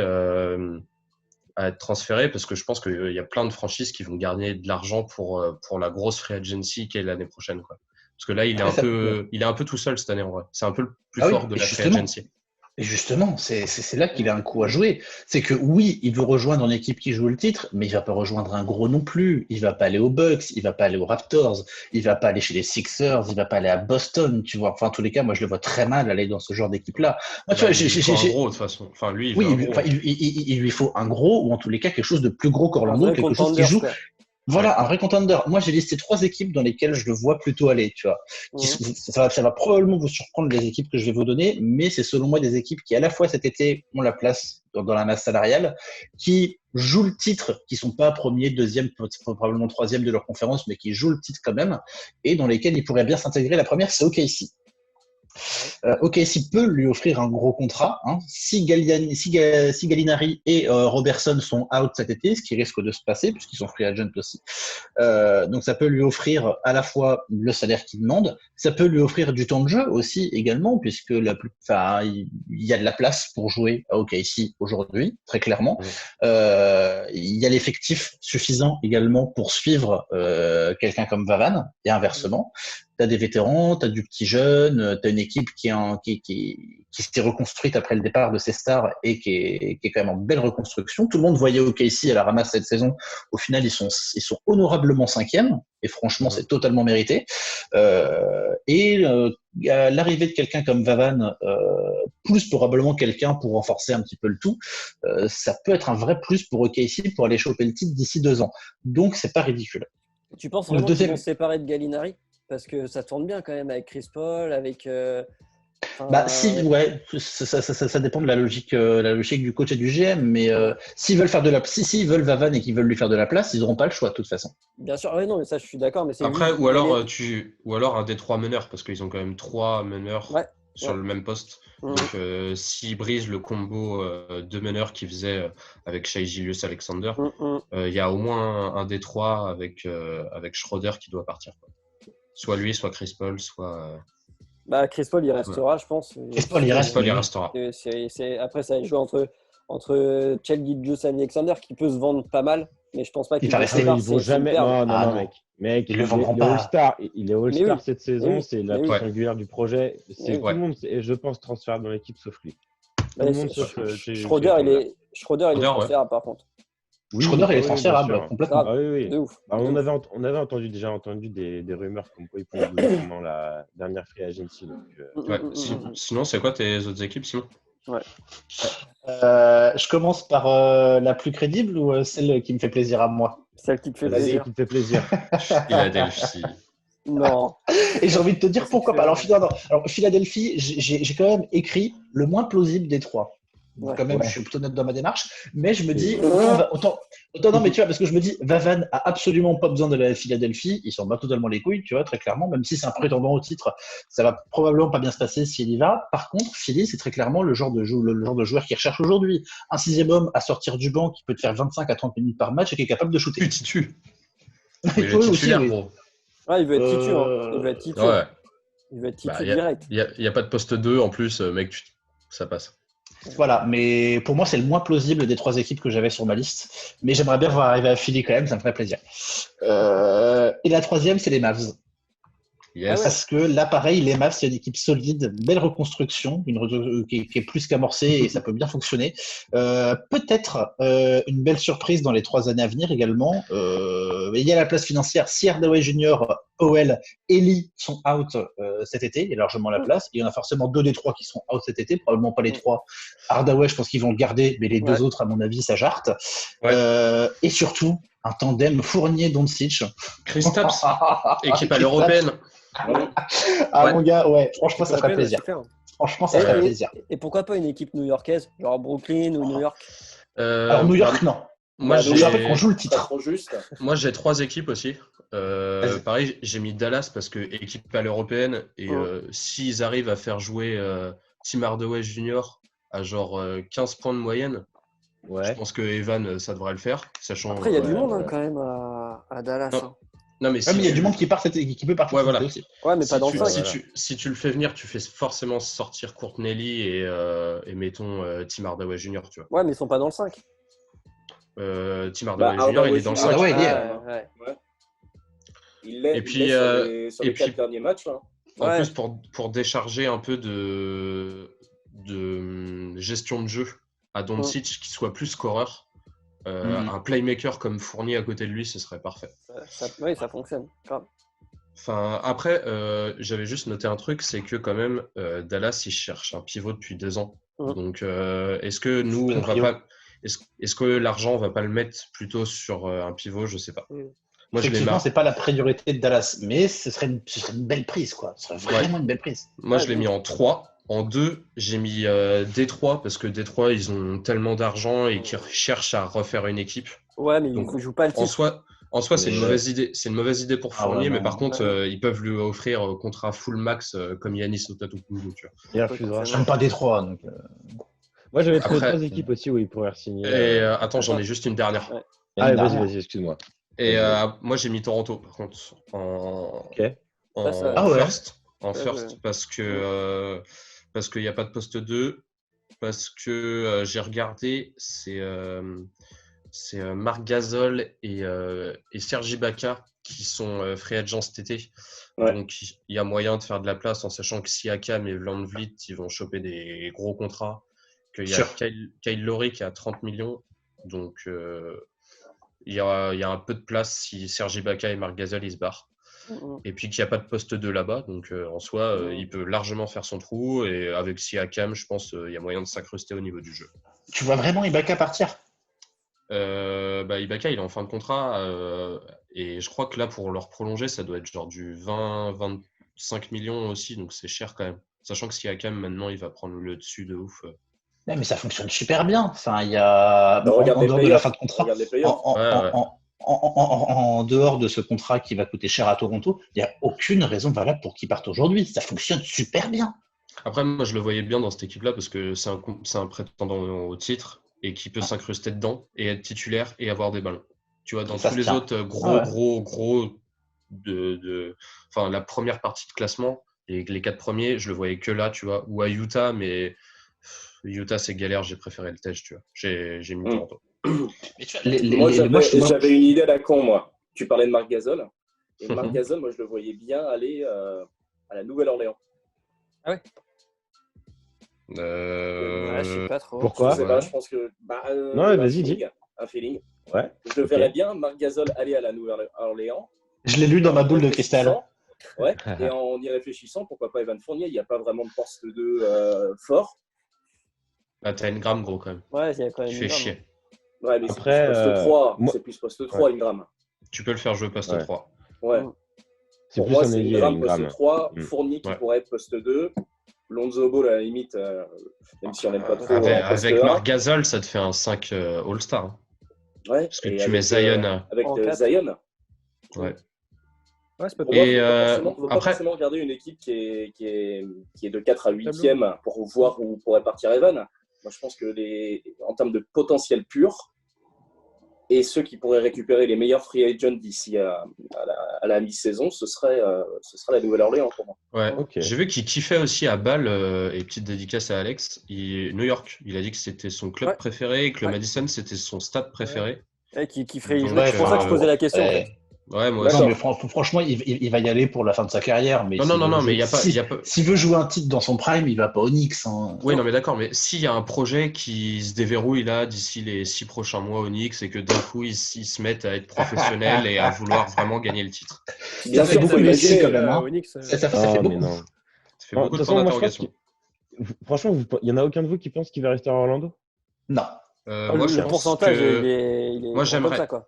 à être transféré, parce que je pense qu'il y a plein de franchises qui vont gagner de l'argent pour la grosse free agency qui est l'année prochaine, quoi. Parce que là, il est un peu tout seul cette année, en vrai. C'est un peu le plus fort de la free agency. Et justement, c'est là qu'il a un coup à jouer. C'est que oui, il veut rejoindre une équipe qui joue le titre, mais il va pas rejoindre un gros non plus. Il va pas aller aux Bucks, il va pas aller aux Raptors, il va pas aller chez les Sixers, il va pas aller à Boston, tu vois. Enfin, en tous les cas, moi, je le vois très mal aller dans ce genre d'équipe-là. Moi, tu vois, il faut un gros, de toute façon. Enfin, lui, il lui faut un gros, ou en tous les cas, quelque chose de plus gros qu'Orlando, quelque chose qui joue. Quoi. Voilà, un vrai contender. Moi, j'ai listé 3 équipes dans lesquelles je le vois plutôt aller, tu vois. Ça va probablement vous surprendre les équipes que je vais vous donner, mais c'est selon moi des équipes qui, à la fois cet été, ont la place dans la masse salariale, qui jouent le titre, qui sont pas premier, deuxième, probablement troisième de leur conférence, mais qui jouent le titre quand même, et dans lesquelles ils pourraient bien s'intégrer. La première, c'est OKC. OKC peut lui offrir un gros contrat, hein. Si Gallinari et Robertson sont out cet été, ce qui risque de se passer puisqu'ils sont free agent aussi. Donc ça peut lui offrir à la fois le salaire qu'il demande, ça peut lui offrir du temps de jeu aussi également puisque il y a de la place pour jouer à OKC aujourd'hui, très clairement. Il y a l'effectif suffisant également pour suivre quelqu'un comme Vavan et inversement. T'as des vétérans, t'as du petit jeune, t'as une équipe qui s'est reconstruite après le départ de ses stars et qui est quand même en belle reconstruction. Tout le monde voyait OKC à la ramasse cette saison. Au final, ils sont honorablement 5e et franchement, c'est totalement mérité. L'arrivée de quelqu'un comme Vavan, plus probablement quelqu'un pour renforcer un petit peu le tout, ça peut être un vrai plus pour OKC pour aller choper le titre d'ici 2 ans. Donc, c'est pas ridicule. Tu penses vraiment qu'ils vont se séparer de Gallinari? Parce que ça tourne bien quand même avec Chris Paul, avec. Ça dépend de la logique du coach et du GM. Mais s'ils veulent s'ils veulent Vavan et qu'ils veulent lui faire de la place, ils n'auront pas le choix de toute façon. Bien sûr, non, mais ça, je suis d'accord. Mais après, ou alors un des 3 meneurs, parce qu'ils ont quand même 3 meneurs sur le même poste. Donc, s'ils brisent le combo de meneurs qu'ils faisaient avec Shai Gilgeous-Alexander, il y a au moins un des 3 avec Schroeder qui doit partir, quoi. Soit lui, soit Chris Paul, soit. Chris Paul, il restera, je pense. Chris Paul, il restera. Après, ça va jouer entre Shai Gilgeous-Alexander qui peut se vendre pas mal, mais je pense pas qu'il va rester. Il vaut jamais. Non, mec. Il est All-Star. Il est All-Star cette saison. C'est la pièce angulaire du projet. Tout le monde, et je pense, transfert dans l'équipe sauf lui. Schroeder, il est transférable par contre. Schroeder, il est transférable complètement. Oui. De ouf. On avait entendu des rumeurs comme quoi il pouvait jouer pendant la dernière free agency. Sinon, c'est quoi tes autres équipes, Simon? Je commence par la plus crédible ou celle qui me fait plaisir à moi? Celle qui te fait plaisir. Philadelphie. Non. Et j'ai envie de te dire pourquoi pas. Alors, Philadelphie, j'ai quand même écrit le moins plausible des 3. Quand même, je suis plutôt net dans ma démarche, mais je me dis, non, mais tu vois, parce que je me dis, Vavan a absolument pas besoin de la Philadelphie, il s'en bat totalement les couilles, tu vois, très clairement, même si c'est un prétendant au titre, ça va probablement pas bien se passer s'il y va. Par contre, Philly, c'est très clairement le genre de joueur qu'il recherche aujourd'hui. Un 6e homme à sortir du banc qui peut te faire 25 à 30 minutes par match et qui est capable de shooter. Il veut être titulaire, gros. Il veut être titulaire. Il veut être titulaire. Il veut être titulaire direct. Il n'y a pas de poste 2 en plus, mec, ça passe. Voilà, mais pour moi, c'est le moins plausible des 3 équipes que j'avais sur ma liste. Mais j'aimerais bien voir arriver à Philly quand même, ça me ferait plaisir. Et la 3e, c'est les Mavs. Yes. Parce que là, pareil, les Mavs, c'est une équipe solide, belle reconstruction, qui est plus qu'amorcée et ça peut bien fonctionner. Peut-être une belle surprise dans les 3 années à venir également. Il y a la place financière. Si Hardaway Jr., Powell et Lee sont out cet été, il y a largement la place. Il y en a forcément 2 des 3 qui sont out cet été, probablement pas les 3. Hardaway, je pense qu'ils vont le garder, mais les 2 autres, à mon avis, ça jarte. Et surtout, un tandem Fournier-Doncic. Kristaps, équipe à l'européenne. Mon gars, franchement, ça ferait plaisir. Franchement, ça ferait plaisir. Et pourquoi pas une équipe new-yorkaise, genre Brooklyn ou New York? Alors, New York, non. Moi, on joue le titre. Moi, j'ai 3 équipes aussi. Pareil, j'ai mis Dallas parce que équipe à l'européenne et s'ils arrivent à faire jouer Tim Hardaway Jr. à genre 15 points de moyenne, je pense que Evan, ça devrait le faire. Sachant, Après, il y a du monde quand même à Dallas. Non, mais il y a du monde qui peut partir aussi. Ouais, mais pas dans le 5. Si tu le fais venir, tu fais forcément sortir Courtney Lee et mettons Tim Hardaway Jr. Tu vois. Ouais, mais ils sont pas dans le 5. Tim Hardaway Jr. il est dans le 5. Hardaway, il l'est. Et puis, sur les 4 derniers matchs. Hein. En plus, pour décharger un peu de gestion de jeu à Doncic, qui soit plus scoreur, un playmaker comme Fournier à côté de lui, ce serait parfait. Oui, ça fonctionne. Grave. Enfin, après, j'avais juste noté un truc, c'est que quand même, Dallas, il cherche un pivot depuis 2 ans. Donc, est-ce que nous, on va pas... Est-ce que l'argent, on va pas le mettre plutôt sur un pivot? Je sais pas. Moi, effectivement, c'est pas la priorité de Dallas, mais ce serait une belle prise, quoi. Ce serait vraiment une belle prise. Moi, je l'ai mis en 3. En 2, j'ai mis Détroit, parce que Détroit, ils ont tellement d'argent et qu'ils cherchent à refaire une équipe. Ouais, mais ils ne jouent pas le titre. En soi, c'est une mauvaise idée. C'est une mauvaise idée pour Fournier, mais par contre, ils peuvent lui offrir contrat full max comme Yanis Antetokounmpo, tu vois. Il refusera. J'aime pas Détroit, donc. Moi, j'avais trouvé 3 équipes aussi où il pourrait signer. Et attends, j'en ai juste une dernière. Vas-y, excuse-moi. Et moi, j'ai mis Toronto, par contre, en first. En first, parce qu'il n'y a pas de poste 2, parce que j'ai regardé, c'est Marc Gasol et Serge Ibaka qui sont free agents cet été. Donc, il y a moyen de faire de la place en sachant que Siakam et Van Vliet, ils vont choper des gros contrats. Qu'il y a Kyle Lowry qui a 30 millions. Donc, il y a un peu de place si Serge Ibaka et Marc Gasol, ils se barrent. Et puis qu'il n'y a pas de poste 2 là-bas. Donc, en soi, il peut largement faire son trou. Et avec Siakam, je pense qu'il y a moyen de s'incruster au niveau du jeu. Tu vois vraiment Ibaka partir? Ibaka, il est en fin de contrat. Et je crois que là, pour leur prolonger, ça doit être genre du 20-25 millions aussi. Donc, c'est cher quand même. Sachant que Siakam, maintenant, il va prendre le dessus de ouf. Mais ça fonctionne super bien. Enfin, il y a en dehors de la fin de contrat, en dehors de ce contrat qui va coûter cher à Toronto, il n'y a aucune raison valable pour qu'il parte aujourd'hui. Ça fonctionne super bien. Après, moi, je le voyais bien dans cette équipe-là parce que c'est un prétendant au titre et qui peut s'incruster dedans et être titulaire et avoir des ballons. Tu vois, dans tous les autres gros enfin, la première partie de classement, les 4 premiers, je le voyais que là, tu vois, ou à Utah, mais Utah, c'est galère, j'ai préféré le Tej, tu vois. J'ai mis Toronto. Moi, j'avais une idée à la con, moi. Tu parlais de Marc Gasol. Et Marc Gasol, moi, je le voyais bien aller à la Nouvelle-Orléans. Ah ouais je sais pas trop. Pourquoi? Je sais pas, je pense que. Non, vas-y, dis. Un feeling. Ouais. Je le verrais bien, Marc Gasol, aller à la Nouvelle-Orléans. Je l'ai lu dans ma boule de cristal. Ouais, et en y réfléchissant, pourquoi pas Evan Fournier? Il n'y a pas vraiment de poste 2 fort. T'as Ingram, gros, quand même. Ouais, il y a quand même. Tu fais chier. Ouais, mais après, c'est plus poste 3. Moi... C'est plus poste 3, Ingram. Tu peux le faire jouer poste 3. Ouais. C'est pour plus moi, un c'est ailier, Ingram poste 3, Fournier qui Ouais. pourrait être poste 2. Lonzo Ball, à la limite, même si on n'aime pas trop. Avec Marc Gasol, ça te fait un 5 All-Star. Hein. Ouais. Parce que tu mets Zion. Avec Zion. Ouais. Ouais, c'est pas Et on ne va pas forcément regarder une équipe qui est de 4 à 8e pour voir où pourrait partir Evan. Moi, je pense que en termes de potentiel pur, et ceux qui pourraient récupérer les meilleurs free agents d'ici à la mi-saison, ce serait la Nouvelle-Orléans pour moi. Ouais. Okay. J'ai vu qu'il kiffait aussi à Bâle, et petite dédicace à Alex, New York. Il a dit que c'était son club préféré et que le Madison, c'était son stade préféré. Ouais, qui ferait y jouer. C'est pour ça que je posais la question. En fait. Ouais, moi aussi. Non, mais franchement, il va y aller pour la fin de sa carrière. Mais non, mais il y a pas. S'il veut jouer un titre dans son prime, il va pas au Knicks. Hein. Oui, non, mais d'accord. Mais s'il y a un projet qui se déverrouille là d'ici les 6 prochains mois au Knicks et que d'un coup ils se mettent à être professionnels et à vouloir vraiment gagner le titre. Ça fait beaucoup de quand même. Hein. Ça fait beaucoup. Non. Ça fait beaucoup de points d'interrogation. Franchement, il y en a aucun de vous qui pense qu'il va rester à Orlando? Non. Moi, le pourcentage, il est moi, j'aimerais. ça, quoi.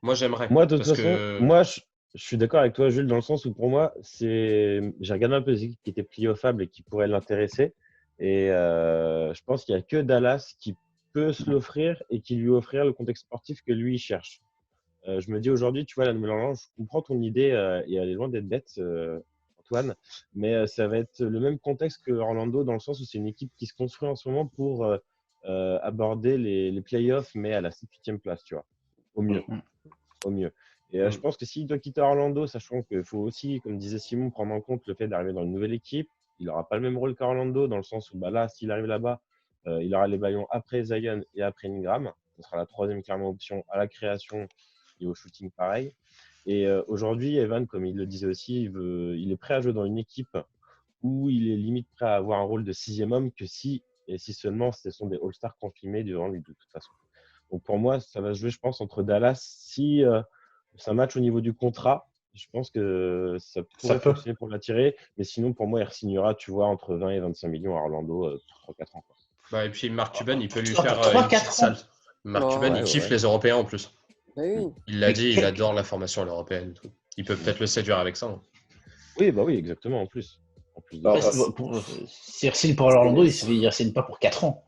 Moi, j'aimerais. Moi, de toute façon, moi, je suis d'accord avec toi, Jules, dans le sens où pour moi, j'ai regardé un peu les équipes qui étaient playoffables et qui pourraient l'intéresser. Et je pense qu'il n'y a que Dallas qui peut se l'offrir et qui lui offrir le contexte sportif que lui, il cherche. Je me dis aujourd'hui, tu vois, la Nouvelle-Orléans, je comprends ton idée et elle est loin d'être bête. En tout Antoine, mais ça va être le même contexte que Orlando dans le sens où c'est une équipe qui se construit en ce moment pour aborder les playoffs, mais à la 7e place, tu vois, au mieux. Au mieux. Et je pense que s'il doit quitter Orlando, sachant qu'il faut aussi, comme disait Simon, prendre en compte le fait d'arriver dans une nouvelle équipe, il n'aura pas le même rôle qu'Orlando, dans le sens où là, s'il arrive là-bas, il aura les ballons après Zion et après Ingram. Ce sera la 3e clairement option à la création et au shooting pareil. Et aujourd'hui, Evan, comme il le disait aussi, il est prêt à jouer dans une équipe où il est limite prêt à avoir un rôle de 6e homme que si seulement ce sont des All-Stars confirmés devant lui de toute façon. Donc pour moi, ça va se jouer, je pense, entre Dallas. Si c'est un match au niveau du contrat, je pense que ça pourrait fonctionner pour l'attirer. Mais sinon, pour moi, il re-signera, tu vois, entre 20 et 25 millions à Orlando pour 3-4 ans. Bah, et puis Mark Cuban, il peut lui faire une petite salle. Mark Cuban, il kiffe les Européens en plus. Oui. Il l'a dit, il adore la formation européenne et tout. Il peut peut-être le séduire avec ça. Oui, bah oui, exactement, en plus. S'il signe pour Orlando, il ne signe pas pour 4 ans.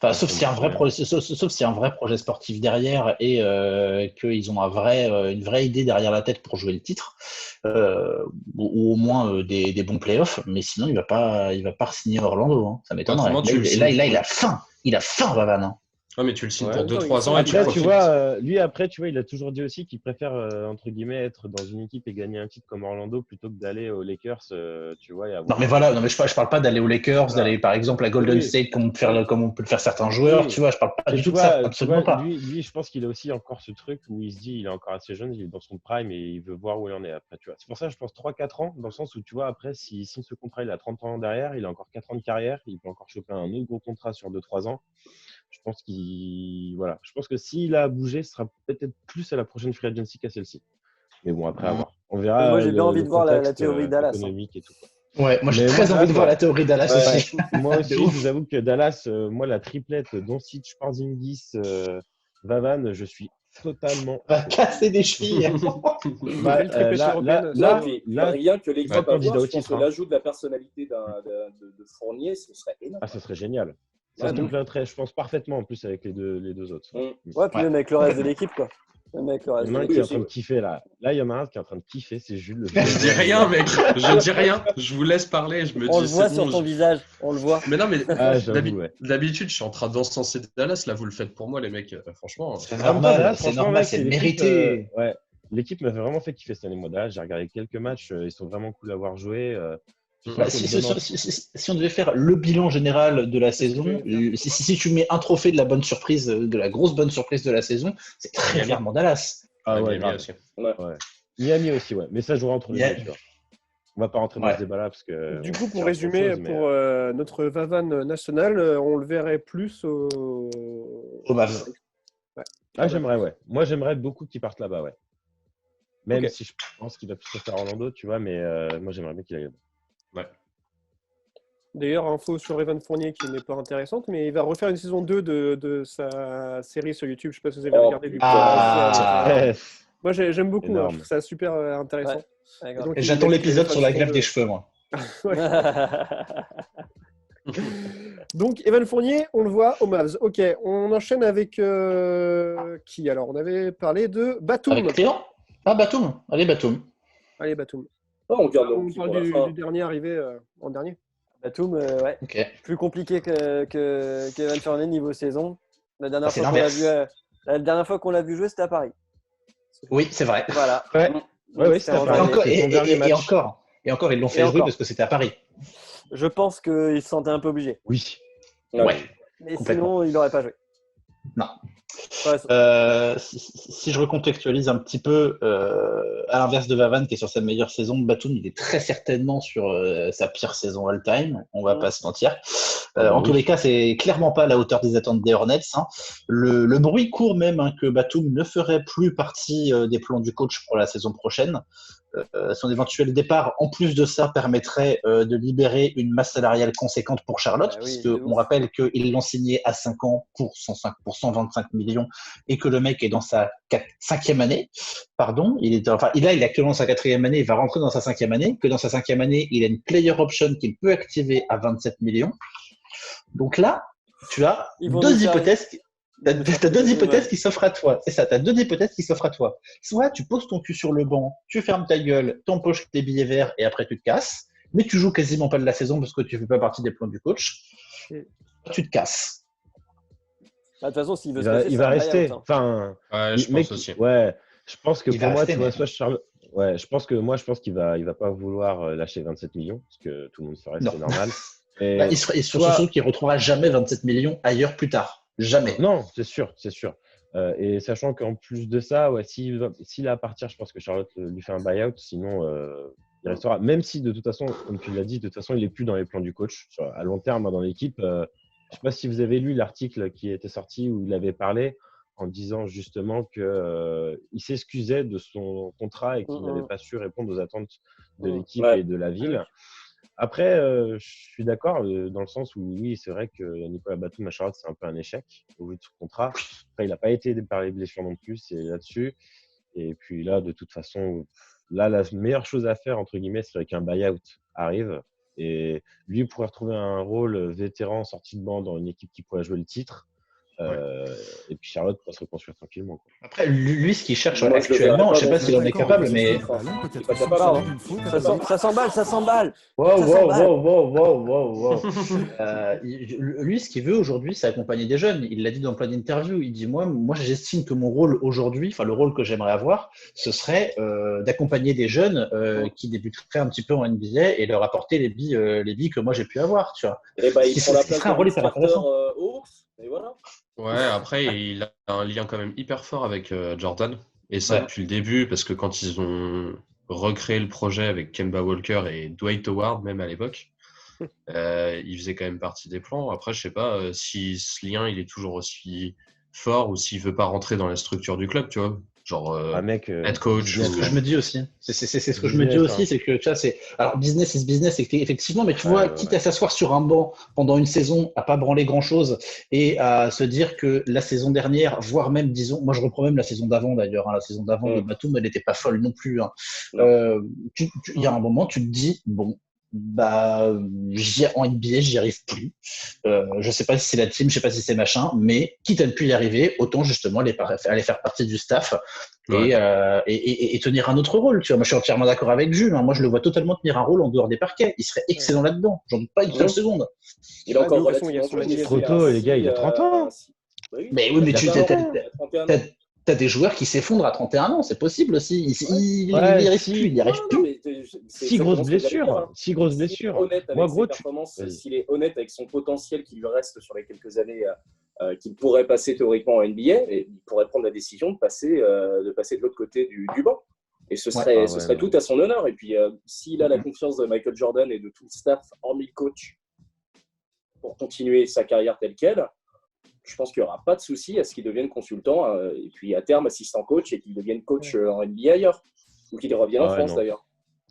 Enfin, sauf s'il y a un vrai projet sportif derrière et qu'ils ont une vraie idée derrière la tête pour jouer le titre, ou au moins des bons playoffs. Mais sinon, il va pas signer Orlando. Hein. Ça m'étonnerait. Là, il a faim. Il a faim, Vavan. Hein. Ouais, mais tu le signes pour 2-3 ans et après, tu vois, lui, après, tu vois, il a toujours dit aussi qu'il préfère, entre guillemets, être dans une équipe et gagner un titre comme Orlando plutôt que d'aller aux Lakers, tu vois. Non, mais voilà, je parle pas d'aller aux Lakers, d'aller, par exemple, à Golden State, comme on peut le faire certains joueurs, tu vois, je parle pas du tout de ça, absolument pas. Lui, je pense qu'il a aussi encore ce truc où il se dit, il est encore assez jeune, il est dans son prime et il veut voir où il en est après, tu vois. C'est pour ça que je pense 3-4 ans, dans le sens où, tu vois, après, si ce contrat, il a 30 ans derrière, il a encore 4 ans de carrière, il peut encore choper un autre gros contrat sur 2-3 ans. Je pense que s'il a bougé, ce sera peut-être plus à la prochaine free agency qu'à celle-ci. Mais bon, après, à voir. On verra. Moi, j'ai bien envie de voir la théorie Dallas. Économique et tout, quoi. Ouais, moi, j'ai très envie de voir la théorie Dallas aussi. Moi aussi, je vous avoue que Dallas, moi, la triplette Doncic, Porzingis, Vavan, je suis totalement. Va casser des chevilles. Rien que l'équipe va voir, je pense que l'ajout de la personnalité de Fournier, ce serait énorme. Ah, ce serait génial. Ça se compléterait, je pense, parfaitement en plus avec les deux autres. Ouais, puis même avec le reste de l'équipe, quoi. Il y en a un qui est en train de kiffer là. Là, il y en a un qui est en train de kiffer, c'est Jules. Je dis rien, mec. Je dis rien. Je vous laisse parler. On le voit sur ton visage. On le voit. Mais non, mais d'habitude, je suis en train d'encenser Dallas. Là, vous le faites pour moi, les mecs. Franchement, c'est normal. C'est mérité. Ouais. L'équipe m'a vraiment fait kiffer cette année. Moi, j'ai regardé quelques matchs. Ils sont vraiment cool à voir jouer. Si on devait faire le bilan général de la saison, si tu mets un trophée de la bonne surprise, de la grosse bonne surprise de la saison, c'est très clairement Dallas. Ah ouais, Miami aussi. Miami aussi, ouais. Mais ça jouera entre les deux. On va pas rentrer dans ce débat-là parce que. Du coup, pour résumer, pour notre Vavan national, on le verrait plus au Mavs. Ouais. Ah, j'aimerais, ouais. Moi, j'aimerais beaucoup qu'il parte là-bas, ouais. Même si je pense qu'il va plus se faire Orlando, tu vois, mais moi, j'aimerais bien qu'il aille là-bas. Ouais. D'ailleurs, info sur Evan Fournier qui n'est pas intéressante, mais il va refaire une saison 2 de sa série sur YouTube. Je ne sais pas si vous avez regardé. Moi, j'aime beaucoup. Je trouve ça super intéressant. Ouais. Donc, j'attends l'épisode sur la greffe des cheveux, moi. Donc, Evan Fournier, on le voit au Mavs. Ok, on enchaîne avec qui alors? On avait parlé de Batum. Avec Cléant ? Ah, Batum. Allez, Batum. Allez, Batum. On parle du dernier arrivé en dernier. Batum, ouais. Okay. Plus compliqué que Evan Fournier niveau saison. La dernière fois qu'on l'a vu jouer, c'était à Paris. Oui, c'est vrai. Voilà. Ouais, c'était à Paris. Et encore, ils l'ont fait jouer parce que c'était à Paris. Je pense qu'il se sentait un peu obligé. Oui. Ouais. Mais sinon, il n'aurait pas joué. Non. Si je recontextualise un petit peu, à l'inverse de Vavan qui est sur sa meilleure saison, Batum il est très certainement sur sa pire saison all-time, on va pas se mentir. En tous les cas, c'est clairement pas à la hauteur des attentes des Hornets. Hein. Le bruit court même que Batum ne ferait plus partie des plans du coach pour la saison prochaine. Son éventuel départ, en plus de ça, permettrait de libérer une masse salariale conséquente pour Charlotte, puisqu'on rappelle qu'ils l'ont signé à 5 ans pour 125 millions et que le mec est dans sa 5e année. Pardon, il est actuellement dans sa 4e année, il va rentrer dans sa 5e année, que dans sa 5e année, il a une player option qu'il peut activer à 27 millions. Donc là, tu as deux hypothèses. T'as deux hypothèses qui s'offrent à toi. C'est ça, t'as deux hypothèses qui s'offrent à toi. Soit tu poses ton cul sur le banc, tu fermes ta gueule, t'empoches tes billets verts et après tu te casses, mais tu joues quasiment pas de la saison parce que tu fais pas partie des plans du coach. Tu te casses. De toute façon, s'il veut se casser, Il c'est va un rester. buyout, hein. Enfin, Ouais, je pense aussi. Ouais, je pense que Il pour va moi, rester, tu vois, mais- soit Charlotte. Ouais, je pense qu'il va pas vouloir lâcher 27 millions, parce que tout le monde ferait, Non. c'est normal. Bah, il serait sûr qu'il ne retrouvera jamais 27 millions ailleurs plus tard. Jamais. Non, c'est sûr, c'est sûr. Et sachant qu'en plus de ça, ouais, s'il a à partir, je pense que Charlotte lui fait un buyout, sinon il restera. Même si de toute façon, comme tu l'as dit, de toute façon, il n'est plus dans les plans du coach. À long terme, dans l'équipe, je ne sais pas si vous avez lu l'article qui était sorti où il avait parlé en disant justement qu'il s'excusait de son contrat et qu'il n'avait pas su répondre aux attentes de l'équipe et de la ville. Après, je suis d'accord dans le sens où oui, c'est vrai que Nicolas Batum à Charlotte, c'est un peu un échec au vu de son contrat. Après, il n'a pas été aidé par les blessures non plus, c'est là-dessus. Et puis là, de toute façon, là, la meilleure chose à faire, entre guillemets, c'est qu'un buyout arrive. Et lui pourrait retrouver un rôle vétéran sorti de banc dans une équipe qui pourrait jouer le titre. Et puis Charlotte pourrait se reconstruire tranquillement, quoi. Après, lui, ce qu'il cherche actuellement, je ne sais pas s'il en est capable, mais. Ça s'emballe. Wow. Lui, ce qu'il veut aujourd'hui, c'est accompagner des jeunes. Il l'a dit dans plein d'interviews. Il dit moi, j'estime que mon rôle aujourd'hui, enfin le rôle que j'aimerais avoir, ce serait d'accompagner des jeunes qui débuteraient un petit peu en NBA et leur apporter les billes que moi j'ai pu avoir. Tu vois. Et bah, il prend la place un rôle hyper intéressant. Et voilà. Ouais, après, il a un lien quand même hyper fort avec Jordan. Et ça, depuis le début, parce que quand ils ont recréé le projet avec Kemba Walker et Dwight Howard, même à l'époque, il faisait quand même partie des plans. Après, je sais pas si ce lien, il est toujours aussi fort ou s'il veut pas rentrer dans la structure du club, tu vois. Genre, head coach. C'est ce que je me dis aussi. C'est ce que je me dis aussi, c'est que tu vois, alors business is business, effectivement, mais tu vois, quitte à s'asseoir sur un banc pendant une saison, à pas branler grand chose et à se dire que la saison dernière, voire même, disons, moi je reprends même la saison d'avant d'ailleurs, la saison d'avant de Batum, elle n'était pas folle non plus. Il y a un moment, tu te dis, bon, bah, en NBA, j'y arrive plus. Je sais pas si c'est la team, je sais pas si c'est machin, mais quitte à ne plus y arriver, autant justement aller faire partie du staff et tenir un autre rôle. Tu vois, moi, je suis entièrement d'accord avec Jules. Hein. Moi, je le vois totalement tenir un rôle en dehors des parquets. Il serait excellent là-dedans. J'en doute pas une seule seconde. Il a encore trop tôt, les gars. Il a 30 ans. Mais oui, mais t'as des joueurs qui s'effondrent à 31 ans, c'est possible aussi. Il n'y arrive plus, il n'y arrive plus. Si grosse blessure. Moi, gros, s'il est honnête avec son potentiel qui lui reste sur les quelques années qu'il pourrait passer théoriquement en NBA, et il pourrait prendre la décision de passer de l'autre côté du banc. Et ce serait tout à son honneur. Et puis, s'il a la confiance de Michael Jordan et de tout le staff, hormis le coach, pour continuer sa carrière telle qu'elle, je pense qu'il n'y aura pas de souci à ce qu'il devienne consultant et puis à terme assistant coach et qu'il devienne coach en NBA ailleurs. Ou qu'il revienne en France d'ailleurs.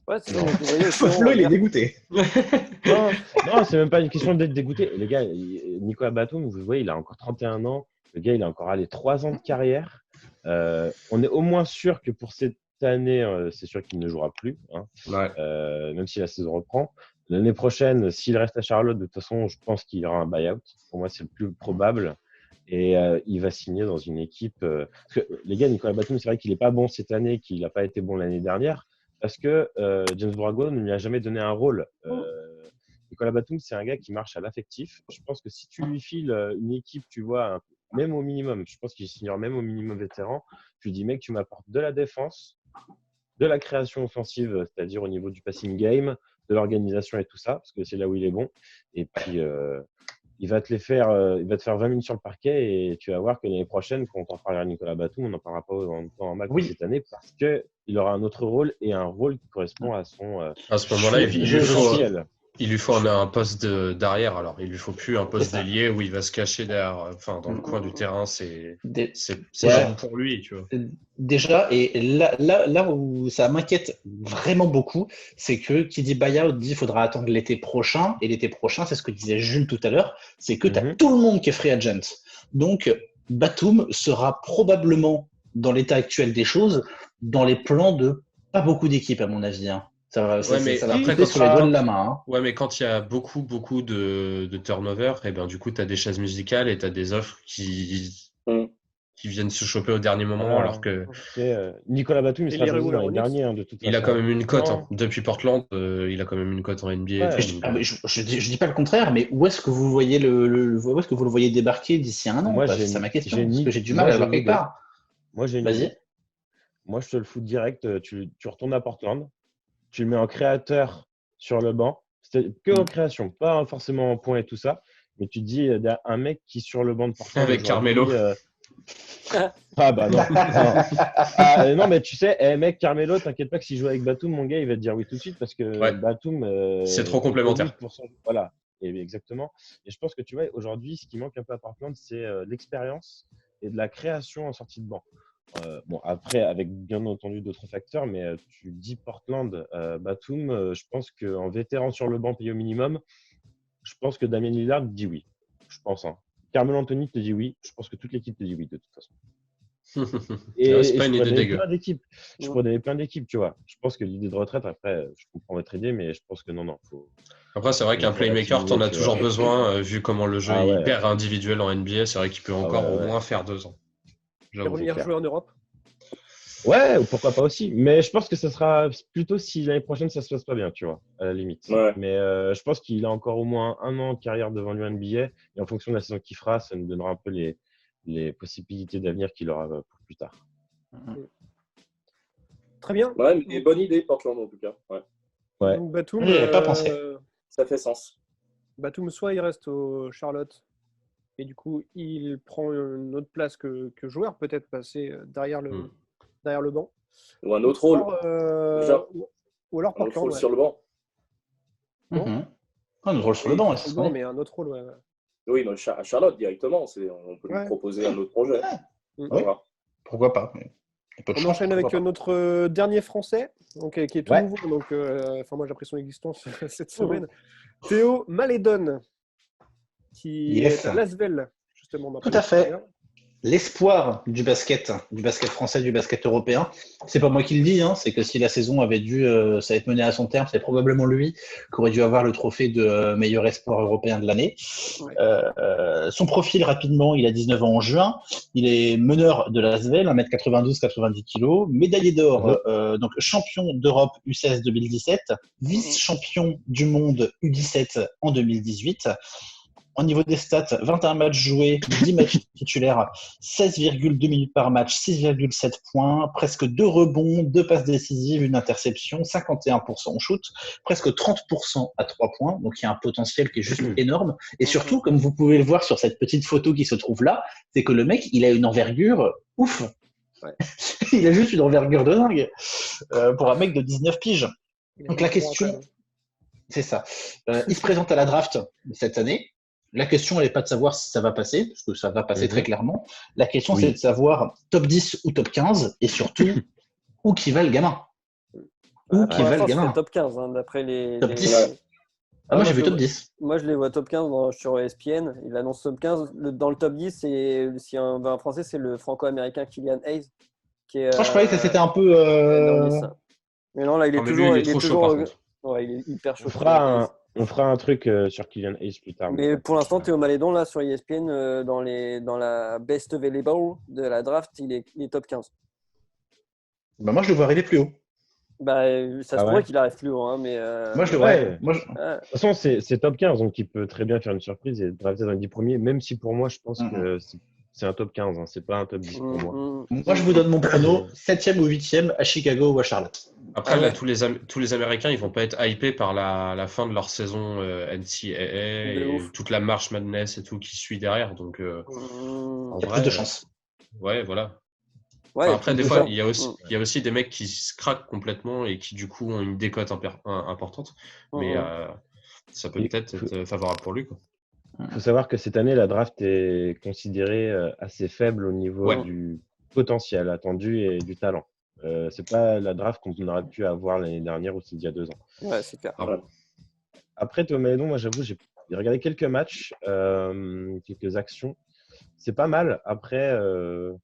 Ouais, Flo, il est dégoûté. non, c'est même pas une question d'être dégoûté. Les gars, Nicolas Batum, vous voyez, il a encore 31 ans. Le gars, il a encore 3 ans de carrière. On est au moins sûr que pour cette année, c'est sûr qu'il ne jouera plus. Hein. Même si la saison reprend. L'année prochaine, s'il reste à Charlotte, de toute façon, je pense qu'il y aura un buyout. Pour moi, c'est le plus probable. Et il va signer dans une équipe. Parce que, les gars, Nicolas Batum, c'est vrai qu'il n'est pas bon cette année, qu'il n'a pas été bon l'année dernière, parce que James Borrego ne lui a jamais donné un rôle. Nicolas Batum, c'est un gars qui marche à l'affectif. Je pense que si tu lui files une équipe, tu vois, même au minimum, je pense qu'il signera même au minimum vétéran, tu lui dis, mec, tu m'apportes de la défense, de la création offensive, c'est-à-dire au niveau du passing game, de l'organisation et tout ça, parce que c'est là où il est bon. Et puis, il va te faire 20 minutes sur le parquet et tu vas voir que l'année prochaine, quand on parlera à Nicolas Batum, on n'en parlera pas en match cette année parce qu'il aura un autre rôle et un rôle qui correspond à son. À ce moment-là, il lui faut un poste d'arrière. Alors, il lui faut plus un poste d'ailier où il va se cacher derrière, dans le coin du terrain. C'est gênant pour lui, tu vois. Déjà, et là où ça m'inquiète vraiment beaucoup, c'est que qui dit buyout dit qu'il faudra attendre l'été prochain. Et l'été prochain, c'est ce que disait Jules tout à l'heure, c'est que tu as tout le monde qui est free agent. Donc, Batum sera probablement, dans l'état actuel des choses, dans les plans de pas beaucoup d'équipes, à mon avis. Hein. Ça va après sur les doigts de la main. Hein. Ouais, mais quand il y a beaucoup de turnover, et ben du coup, tu as des chaises musicales et tu as des offres qui qui viennent se choper au dernier moment, alors que Nicolas Batum, il sera les choisi Red l'année Hornets. dernière, de toute façon. il a quand même une cote. Non. Depuis Portland, il a quand même une cote en NBA. Ouais. Je dis pas le contraire, mais où est-ce que vous voyez où est-ce que vous le voyez débarquer d'ici un an? Moi, C'est ça ma question, parce une que j'ai du mal à voir quelque part. Moi, j'ai une Vas-y. idée. Moi, je te le fous direct. Tu retournes à Portland, tu le mets en créateur sur le banc. C'est que en création, pas forcément en points et tout ça. Mais tu te dis, un mec qui sur le banc de Portland. Avec Carmelo. Ah bah non. Non, mais tu sais, mec, Carmelo, t'inquiète pas que s'il joue avec Batum, mon gars, il va te dire oui tout de suite parce que Batum. C'est trop complémentaire. Voilà, et exactement. Et je pense que tu vois, aujourd'hui, ce qui manque un peu à Portland, c'est l'expérience et de la création en sortie de banc. Bon, après, avec bien entendu d'autres facteurs, mais tu dis Portland, Batum, je pense qu'en vétéran sur le banc payé au minimum, je pense que Damien Lillard dit oui. Je pense. Carmelo Anthony te dit oui. Je pense que toute l'équipe te dit oui, de toute façon. C'est pas une idée dégueu. Je pourrais donner plein d'équipes, tu vois. Je pense que l'idée de retraite, après, je comprends votre idée, mais je pense que non. Après, c'est vrai qu'un playmaker, t'en as toujours besoin, vu comment le jeu est hyper individuel en NBA. C'est vrai qu'il peut encore au moins faire 2 ans. Et revenir jouer en Europe. Ouais, ou pourquoi pas aussi. Mais je pense que ça sera plutôt si l'année prochaine, ça se passe pas bien, tu vois, à la limite. Ouais. Mais je pense qu'il a encore au moins un an de carrière devant lui en NBA. Et en fonction de la saison qu'il fera, ça nous donnera un peu les possibilités d'avenir qu'il aura pour plus tard. Très bien. Ouais, mais bonne idée, Portland, en tout cas. Ouais. Donc, Batum, J'y avais pas pensé. Ça fait sens. Batum, soit il reste au Charlotte, et du coup, il prend une autre place que joueur, peut-être passer derrière le banc. Ou un autre rôle. Ou alors un autre Portland. rôle sur le banc. Un autre rôle sur le banc, c'est mais un autre rôle, ouais. Oui, non, à Charlotte directement. On peut lui proposer un autre projet. Voilà. Pourquoi pas. On enchaîne avec notre dernier Français, donc, qui est tout nouveau. Donc, moi, j'ai appris son existence cette semaine. Théo Malédon, qui est à Lasvel, justement. Tout à fait. L'espoir du basket français, du basket européen. C'est pas moi qui le dis, c'est que si la saison avait dû être menée à son terme, c'est probablement lui qui aurait dû avoir le trophée de meilleur espoir européen de l'année. Ouais. Son profil, rapidement, il a 19 ans en juin. Il est meneur de l'Asvel, 1m92, 90 kg, médaillé d'or, donc champion d'Europe U16 2017, vice-champion du monde U17 en 2018. Au niveau des stats, 21 matchs joués, 10 matchs titulaires, 16,2 minutes par match, 6,7 points, presque 2 rebonds, 2 passes décisives, une interception, 51% au shoot, presque 30% à 3 points. Donc, il y a un potentiel qui est juste énorme. Et surtout, comme vous pouvez le voir sur cette petite photo qui se trouve là, c'est que le mec, il a une envergure ouf. Ouais. Il a juste une envergure de dingue pour un mec de 19 piges. Donc, la question, c'est ça. Il se présente à la draft cette année. La question, elle n'est pas de savoir si ça va passer, parce que ça va passer très clairement. La question, c'est de savoir top 10 ou top 15, et surtout, où qui va le gamin. Où qui va le gamin. Top 15, d'après les… Top 10 moi, j'ai vu top 10. Moi, je les vois top 15 sur ESPN. Il annonce top 15. Dans le top 10, si un Français, c'est le franco-américain Killian Hayes. Qui est, je croyais que c'était un peu… Mais non, là, il est toujours… il est trop chaud, par contre. Ouais, il est hyper chaud. On fera un truc sur Killian Hayes plus tard. Mais pour l'instant, Théo Malédon, là, sur ESPN, dans la Best Available de la draft, il est top 15. Bah moi, je le vois arriver plus haut. Bah, ça se pourrait qu'il arrive plus haut. Mais moi, je le vois. De toute façon, c'est top 15, donc il peut très bien faire une surprise et drafter dans les 10 premiers, même si pour moi, je pense que c'est un top 15. C'est pas un top 10 pour moi. Moi, je vous donne mon prono 7e ou 8e à Chicago ou à Charlotte. Après, là, tous les Américains, ils vont pas être hypés par la fin de leur saison NCAA et toute la March Madness et tout qui suit derrière. Donc, il y a plus de chance. Ouais, voilà. Ouais, après, des fois, il y a aussi des mecs qui se craquent complètement et qui, du coup, ont une décote importante. Mais ça peut peut-être être favorable pour lui, quoi. Il faut savoir que cette année, la draft est considérée assez faible au niveau du potentiel attendu et du talent. C'est pas la draft qu'on aurait pu avoir l'année dernière ou il y a 2 ans. Ouais, c'est clair. Après, Théo Malédon, moi j'avoue, j'ai regardé quelques matchs, quelques actions. C'est pas mal. Après, de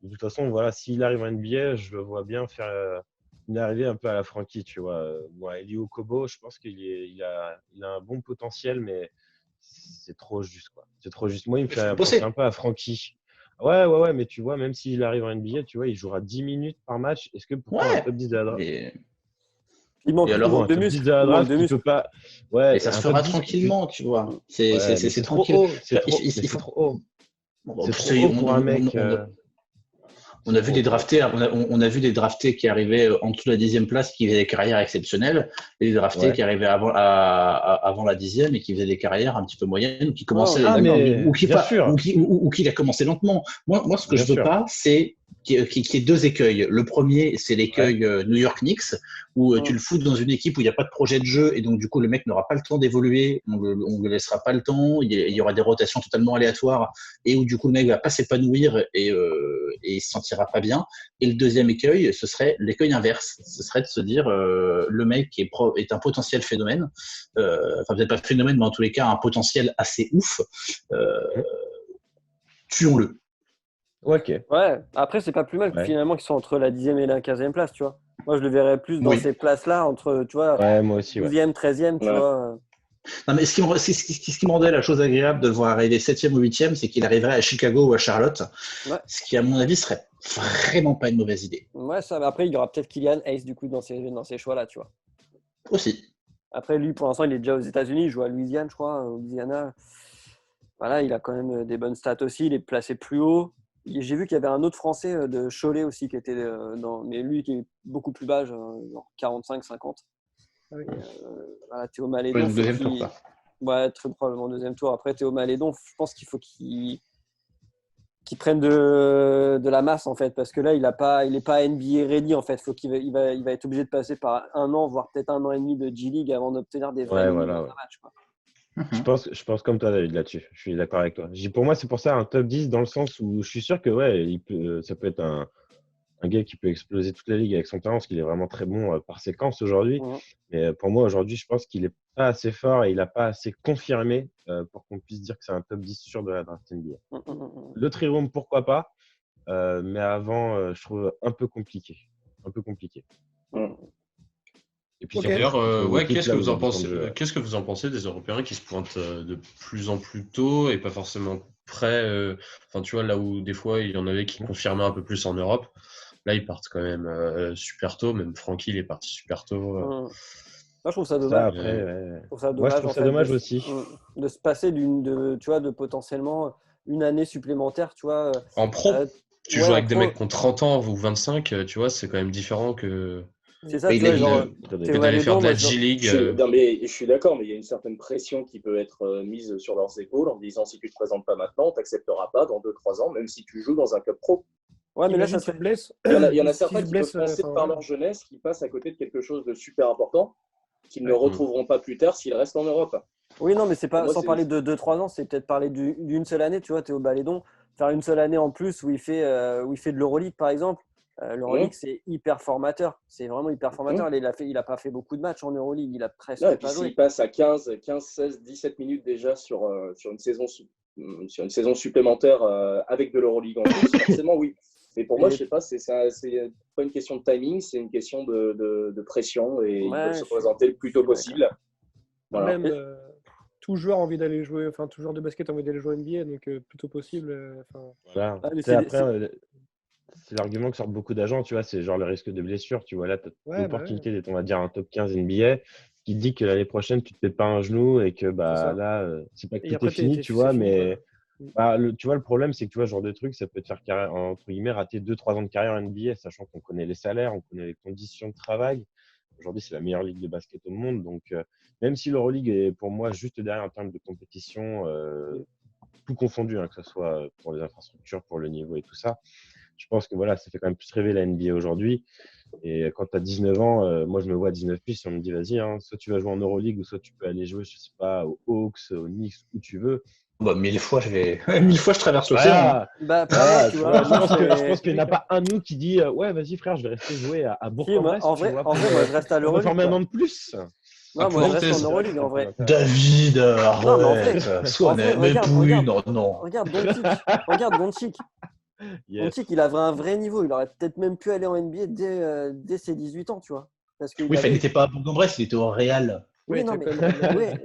toute façon, voilà, s'il arrive en NBA, je le vois bien faire une arrivée un peu à la Frankie, tu vois. Elio Kobo, je pense qu'il a un bon potentiel, mais c'est trop juste, quoi. C'est trop juste. Moi, il me fait penser un peu à Frankie. Ouais, mais tu vois, même s'il arrive en NBA, tu vois, il jouera 10 minutes par match. Est-ce que pour toi, un top 10 de la draft, Il manque Et alors, de top 10 muscles. de la Il manque draft, de il muscles. peut pas. et Ouais, ça se un top fera 10, tranquillement, tu vois. Ouais, mais C'est c'est trop tranquille. haut. C'est Là, trop, mais il c'est faut. trop haut. Bon, C'est tu trop sais, haut pour un mec. on a vu des draftés, on a vu des draftés qui arrivaient en dessous de la 10e place qui faisaient des carrières exceptionnelles, et des draftés Ouais. qui arrivaient avant la 10e et qui faisaient des carrières un petit peu moyennes, ou qui commençaient, Ah, mais ou qui bien pas, sûr. ou qui a commencé lentement. Moi, ce que Bien je veux sûr. pas, c'est qu'il y ait deux écueils. Le premier, c'est l'écueil New York Knicks, où tu le fous dans une équipe où il n'y a pas de projet de jeu, et donc du coup, le mec n'aura pas le temps d'évoluer, on ne lui laissera pas le temps, il y aura des rotations totalement aléatoires, et où du coup, le mec va pas s'épanouir et il se sentira pas bien. Et le deuxième écueil, ce serait l'écueil inverse. Ce serait de se dire, le mec est un potentiel phénomène, enfin peut-être pas phénomène, mais en tous les cas, un potentiel assez ouf, tuons-le. Ok. Ouais, après, c'est pas plus mal Ouais. finalement qu'ils sont entre la 10e et la 15e place, tu vois. Moi, je le verrais plus dans Oui. ces places-là, entre, tu vois, Ouais, moi aussi, ouais. 12e, 13e, tu Ouais. vois. Non, mais ce qui me rendait la chose agréable de le voir arriver 7e ou 8e, c'est qu'il arriverait à Chicago ou à Charlotte, Ouais. ce qui, à mon avis, serait vraiment pas une mauvaise idée. Ouais, ça, mais après, il y aura peut-être Kylian Hayes, du coup, dans ces choix-là, tu vois. Aussi. Après, lui, pour l'instant, il est déjà aux États-Unis, il joue à Louisiane, je crois, au Louisiana. Voilà, il a quand même des bonnes stats aussi, il est placé plus haut. J'ai vu qu'il y avait un autre Français de Cholet aussi qui était mais lui qui est beaucoup plus bas, genre 45-50. Voilà, Théo Malédon. Le deuxième tour, quoi. Ouais, très probablement deuxième tour. Après, Théo Malédon, je pense qu'il faut qu'il prenne de la masse en fait, parce que là, il n'est pas NBA ready en fait. Il va être obligé de passer par un an, voire peut-être un an et demi de G-League avant d'obtenir des vrais minutes dans un match, quoi. Je pense comme toi, David, là-dessus. Je suis d'accord avec toi. Pour moi, c'est pour ça un top 10 dans le sens où je suis sûr que ça peut être un gars qui peut exploser toute la ligue avec son talent, parce qu'il est vraiment très bon par séquence aujourd'hui. Mais pour moi, aujourd'hui, je pense qu'il n'est pas assez fort et il n'a pas assez confirmé pour qu'on puisse dire que c'est un top 10 sûr de la draft NBA. Le Tri-Room, pourquoi pas, mais avant, je trouve un peu compliqué. Et puis D'ailleurs, qu'est-ce que vous en pensez pensez Qu'est-ce que vous en pensez des Européens qui se pointent de plus en plus tôt et pas forcément prêts enfin, tu vois, là où des fois il y en avait qui confirmaient un peu plus en Europe, là ils partent quand même super tôt. Même Francky, il est parti super tôt. Moi, je trouve ça dommage. Je trouve ça dommage, Moi, je trouve ça dommage aussi. De se passer de potentiellement une année supplémentaire, tu vois. En pro, tu joues avec des mecs qui ont 30 ans ou 25, tu vois, c'est quand même différent que. C'est ça, tu vois, genre, d'aller faire de la G-League. Non, mais je suis d'accord, mais il y a une certaine pression qui peut être mise sur leurs épaules en disant si tu te présentes pas maintenant, tu n'accepteras pas dans 2-3 ans, même si tu joues dans un club pro. Ouais, mais là, ça se blesse. Il y en a certains qui peuvent penser par leur jeunesse, qui passent à côté de quelque chose de super important, qu'ils ne retrouveront pas plus tard s'ils restent en Europe. Oui, non, mais c'est pas sans parler de 2-3 ans, c'est peut-être parler d'une seule année, tu vois, Théo Malédon, faire une seule année en plus où il fait de l'Euroleague, par exemple. L'Euroleague, c'est hyper formateur. C'est vraiment hyper formateur. Il a pas fait beaucoup de matchs en Euroleague. Il a presque pas joué. S'il passe à 15, 16, 17 minutes déjà sur une saison supplémentaire avec de l'Euroleague en plus, forcément, oui. Mais pour moi, je sais pas, c'est pas une question de timing, c'est une question de pression et il faut se présenter le plus tôt possible. Voilà. Même tout joueur a envie d'aller jouer, enfin tout joueur de basket a envie d'aller jouer NBA, donc plus tôt possible. Voilà. C'est l'argument que sortent beaucoup d'agents, tu vois, c'est genre le risque de blessure. Tu vois, là, tu as l'opportunité d'être, on va dire, un top 15 NBA qui te dit que l'année prochaine, tu te pètes pas un genou et que là, c'est pas que tout est fini, tu vois, mais tu vois, le problème, c'est que tu vois, ce genre de truc, ça peut te faire, entre guillemets, rater 2-3 ans de carrière NBA, sachant qu'on connaît les salaires, on connaît les conditions de travail. Aujourd'hui, c'est la meilleure ligue de basket au monde. Donc, même si l'Euroleague est pour moi juste derrière en termes de compétition, tout confondu, hein, que ce soit pour les infrastructures, pour le niveau et tout ça, je pense que voilà, ça fait quand même plus rêver la NBA aujourd'hui. Et quand tu as 19 ans, moi je me vois à 19 plus, on me dit vas-y, hein, soit tu vas jouer en Euroleague ou soit tu peux aller jouer, je sais pas, aux Hawks, aux Knicks, où tu veux. Bah, 1000 fois, je traverse l'océan. Je pense qu'il n'y en a pas un de nous qui dit ouais, vas-y frère, je vais rester jouer à Bourg-en-Bresse. En vrai, moi je reste à l'Euroleague. On va former un an de plus. Non, moi je reste en Euroleague en vrai. David, arrête. Sois même plus, non. Regarde Doncic. Doncic, il avait un vrai niveau. Il aurait peut-être même pu aller en NBA dès ses 18 ans, tu vois. Il n'était pas à Bourg-en-Bresse, il était au Real. Oui, non,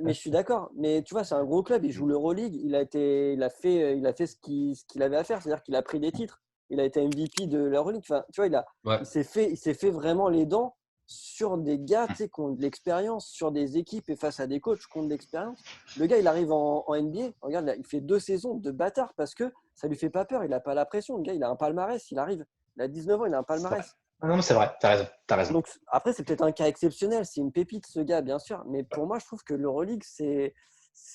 mais je suis d'accord. Mais tu vois, c'est un gros club. Il joue l'Euroleague. Il a fait ce qu'il avait à faire. C'est-à-dire qu'il a pris des titres. Il a été MVP de l'Euroleague. Enfin, tu vois, il s'est fait vraiment les dents sur des gars qui ont de l'expérience, sur des équipes et face à des coachs qui ont de l'expérience. Le gars, il arrive en NBA. Regarde, là, il fait 2 saisons de bâtard parce que ça lui fait pas peur. Il n'a pas la pression. Le gars, il a un palmarès. Il arrive. Il a 19 ans. Il a un palmarès. Non, mais c'est vrai. T'as raison. Donc, après, c'est peut-être un cas exceptionnel. C'est une pépite, ce gars, bien sûr. Mais pour moi, je trouve que l'Euroleague, c'est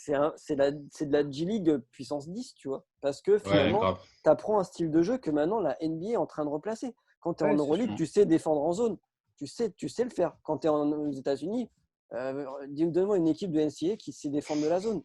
de la G-League puissance 10, tu vois. Parce que finalement, tu apprends un style de jeu que maintenant, la NBA est en train de replacer. Quand tu es en Euroleague, tu sais défendre en zone. Tu sais le faire. Quand tu es aux États-Unis, donne-moi une équipe de NCAA qui sait défendre de la zone.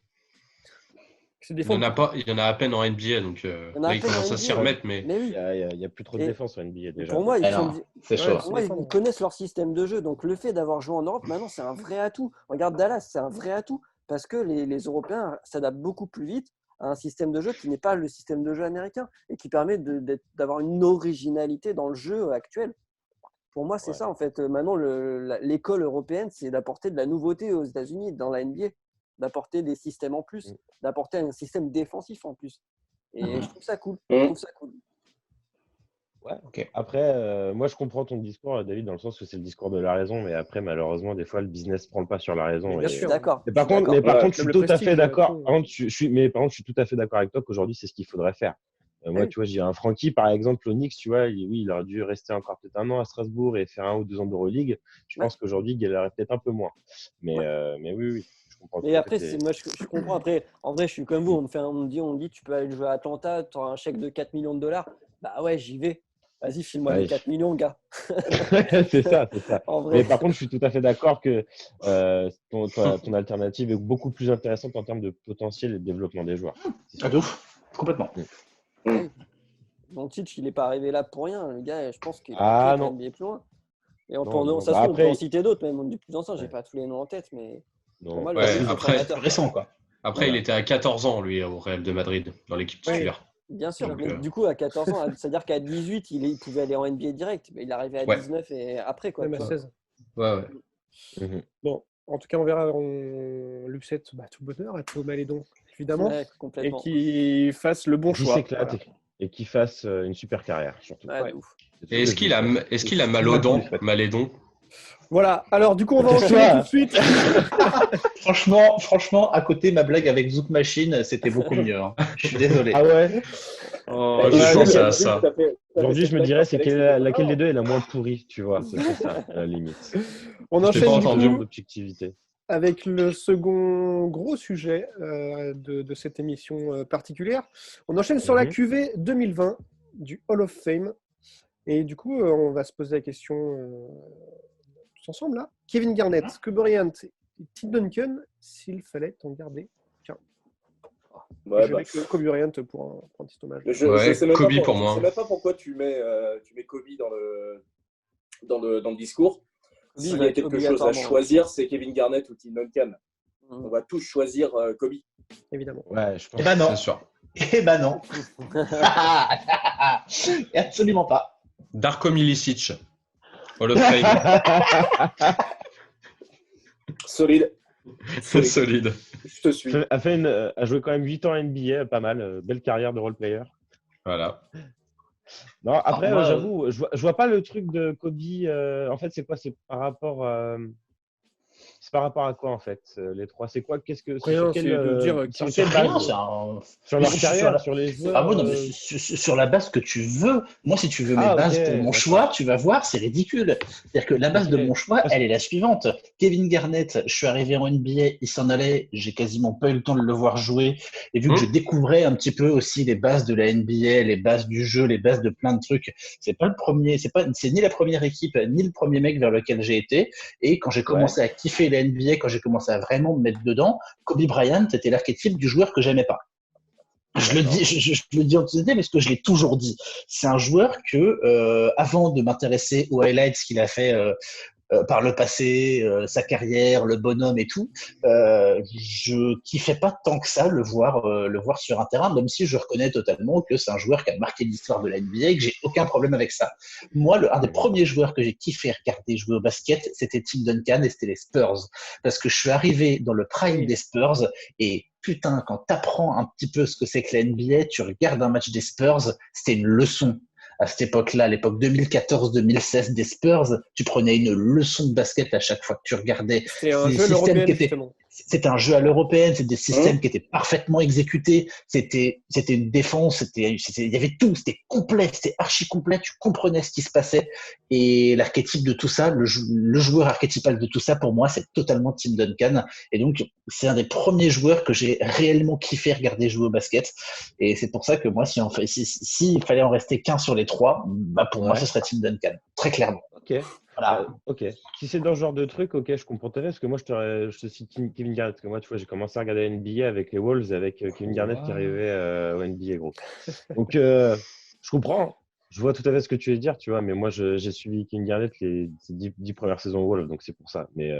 Il y en a à peine en NBA, donc là, ils commencent à s'y remettre. Mais oui. Il n'y a plus trop de défense en NBA déjà. Pour moi, ils connaissent leur système de jeu. Donc, le fait d'avoir joué en Europe, maintenant, c'est un vrai atout. Regarde Dallas, c'est un vrai atout parce que les Européens s'adaptent beaucoup plus vite à un système de jeu qui n'est pas le système de jeu américain et qui permet d'avoir une originalité dans le jeu actuel. Pour moi, c'est ça, en fait. Maintenant, l'école européenne, c'est d'apporter de la nouveauté aux États-Unis, dans la NBA, d'apporter des systèmes en plus, d'apporter un système défensif en plus. Et je trouve ça cool. Ouais, ok. Après, moi, je comprends ton discours, David, dans le sens où c'est le discours de la raison, mais après, malheureusement, des fois, le business prend le pas sur la raison. Bien sûr, d'accord. Mais par contre, je suis tout à fait d'accord. Par contre, je suis tout à fait d'accord avec toi qu'aujourd'hui, c'est ce qu'il faudrait faire. Moi, tu vois, j'ai un Francky, par exemple, au Knicks, tu vois, il aurait dû rester encore peut-être 1 an à Strasbourg et faire 1 ou 2 ans d'Euroleague. Je pense qu'aujourd'hui, il galèrerait peut-être un peu moins. Mais oui, je comprends. Et après, moi, je comprends. Après, en vrai, je suis comme vous. On me dit, tu peux aller jouer à Atlanta, tu auras un chèque de 4 millions de dollars. Bah ouais, j'y vais. Vas-y, file-moi les 4 millions, gars. c'est ça. Mais par contre, je suis tout à fait d'accord que ton alternative est beaucoup plus intéressante en termes de potentiel et de développement des joueurs. De ouf, complètement. Doncic, il n'est pas arrivé là pour rien. Le gars, je pense qu'il est NBA plus loin. Et on peut en citer d'autres, même du plus anciens. Je n'ai pas tous les noms en tête, mais pour moi, après, c'est récent, quoi. Après, il était à 14 ans, lui, au Real de Madrid, dans l'équipe titulaire. Bien sûr, donc, mais du coup, à 14 ans, c'est-à-dire qu'à 18, il pouvait aller en NBA direct. Mais il arrivait à 19 et après, quoi. Même à 16. Ouais. Bon, en tout cas, on verra. On lui souhaite tout le bonheur à Théo Malédon, évidemment. Ouais, et qu'il fasse le bon choix. Et qu'il fasse une super carrière, surtout. Et est-ce qu'il a mal aux dents, Malédon? Voilà, alors du coup, on va enchaîner tout de suite. franchement, à côté, ma blague avec Zouk Machine, c'était beaucoup mieux. Hein. Je suis désolé. Ah ouais? Je pensais à ça. Aujourd'hui, je me dirais, c'est laquelle des deux est la moins pourrie, tu vois. C'est ça, à la limite. On enchaîne d'objectivité. Avec le second gros sujet de cette émission particulière. On enchaîne sur la QV 2020 du Hall of Fame. Et du coup, on va se poser la question tous ensemble là. Kevin Garnett, Kobe Bryant et Tim Duncan, s'il fallait en garder qu'un. Je vais avec Kobe Bryant pour un petit hommage. Je sais même Kobe pas pour moi. Je sais même pas pourquoi tu mets Kobe dans le discours. S'il y a quelque chose à choisir, c'est Kevin Garnett ou Tim Duncan. On va tous choisir Kobe. Évidemment. Ouais, je pense. Non. C'est sûr. Non. Absolument pas. Darko Milicic, Hall of Fame. Solide. Solide. Je te suis. A joué quand même 8 ans à NBA, pas mal. Belle carrière de role-player. Voilà. Non, après, j'avoue, je vois pas le truc de Kobe. En fait, c'est quoi? C'est par rapport à quoi, en fait, les trois? C'est quoi? Qu'est-ce que sur quelle base? Sur leur carrière, sur les joueurs? Ah oui, non, mais sur la base que tu veux. Moi, si tu veux mes bases pour mon choix, tu vas voir, c'est ridicule. C'est-à-dire que la base de mon choix, elle est la suivante. Kevin Garnett, je suis arrivé en NBA, il s'en allait, j'ai quasiment pas eu le temps de le voir jouer. Et vu que je découvrais un petit peu aussi les bases de la NBA, les bases du jeu, les bases de plein de trucs, c'est pas le premier, c'est ni la première équipe, ni le premier mec vers lequel j'ai été. Et quand j'ai commencé à kiffer la NBA, quand j'ai commencé à vraiment me mettre dedans, Kobe Bryant était l'archétype du joueur que j'aimais pas. Je le dis en toute honnêteté parce que je l'ai toujours dit. C'est un joueur que, avant de m'intéresser aux highlights qu'il a fait par le passé, sa carrière, le bonhomme et tout, je kiffais pas tant que ça le voir sur un terrain, même si je reconnais totalement que c'est un joueur qui a marqué l'histoire de la NBA et que j'ai aucun problème avec ça. Moi, un des premiers joueurs que j'ai kiffé regarder jouer au basket, c'était Tim Duncan et c'était les Spurs. Parce que je suis arrivé dans le prime des Spurs et putain, quand t'apprends un petit peu ce que c'est que la NBA, tu regardes un match des Spurs, c'était une leçon. À cette époque-là, à l'époque 2014-2016 des Spurs, tu prenais une leçon de basket à chaque fois que tu regardais. C'est un jeu européen, justement. C'était un jeu à l'européenne, c'était des systèmes qui étaient parfaitement exécutés, c'était une défense, il y avait tout, c'était complet, c'était archi complet, tu comprenais ce qui se passait. Et l'archétype de tout ça, le joueur archétypal de tout ça, pour moi, c'est totalement Tim Duncan. Et donc, c'est un des premiers joueurs que j'ai réellement kiffé regarder jouer au basket. Et c'est pour ça que moi, s'il fallait en rester qu'un sur les trois, bah pour moi, ce serait Tim Duncan, très clairement. Ok. Voilà. Ok. Si c'est dans ce genre de truc, ok, je comprends très bien. Parce que moi, je te cite Kevin Garnett. Parce que moi, tu vois, j'ai commencé à regarder la NBA avec les Wolves, avec Kevin Garnett qui arrivait au NBA, gros. Donc, je comprends. Je vois tout à fait ce que tu veux dire, tu vois. Mais moi, j'ai suivi Kevin Garnett ces 10 premières saisons aux Wolves, donc c'est pour ça. Mais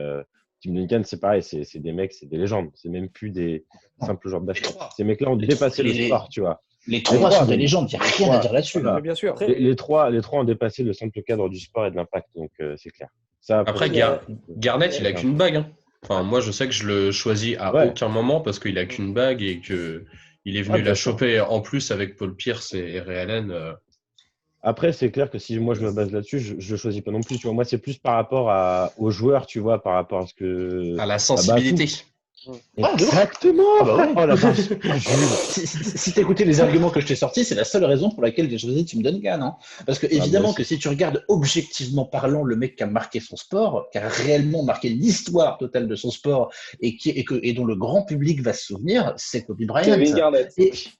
Tim Duncan, c'est pareil. C'est des mecs, c'est des légendes. C'est même plus des simples joueurs de basket. Ces mecs-là ont dépassé le sport, tu vois. Les trois sont des légendes, il n'y a rien à dire là-dessus. Voilà. Bien sûr. Les trois ont dépassé le simple cadre du sport et de l'impact, donc c'est clair. Ça, après, Garnett, il a qu'une bague. Hein. Enfin, moi, je sais que je le choisis à aucun moment parce qu'il a qu'une bague et qu'il est venu la choper en plus avec Paul Pierce et Ray Allen. Après, c'est clair que si moi je me base là-dessus, je ne choisis pas non plus. Tu vois. Moi, c'est plus par rapport aux joueurs, tu vois, par rapport à ce que. À la sensibilité. Exactement. Ah bah ouais. Oh la vache. Si tu écoutais les arguments que je t'ai sortis, c'est la seule raison pour laquelle j'ai choisi Tim Duncan. Hein. Parce que évidemment que si tu regardes objectivement parlant le mec qui a marqué son sport, qui a réellement marqué l'histoire totale de son sport et dont le grand public va se souvenir, c'est Kobe Bryant.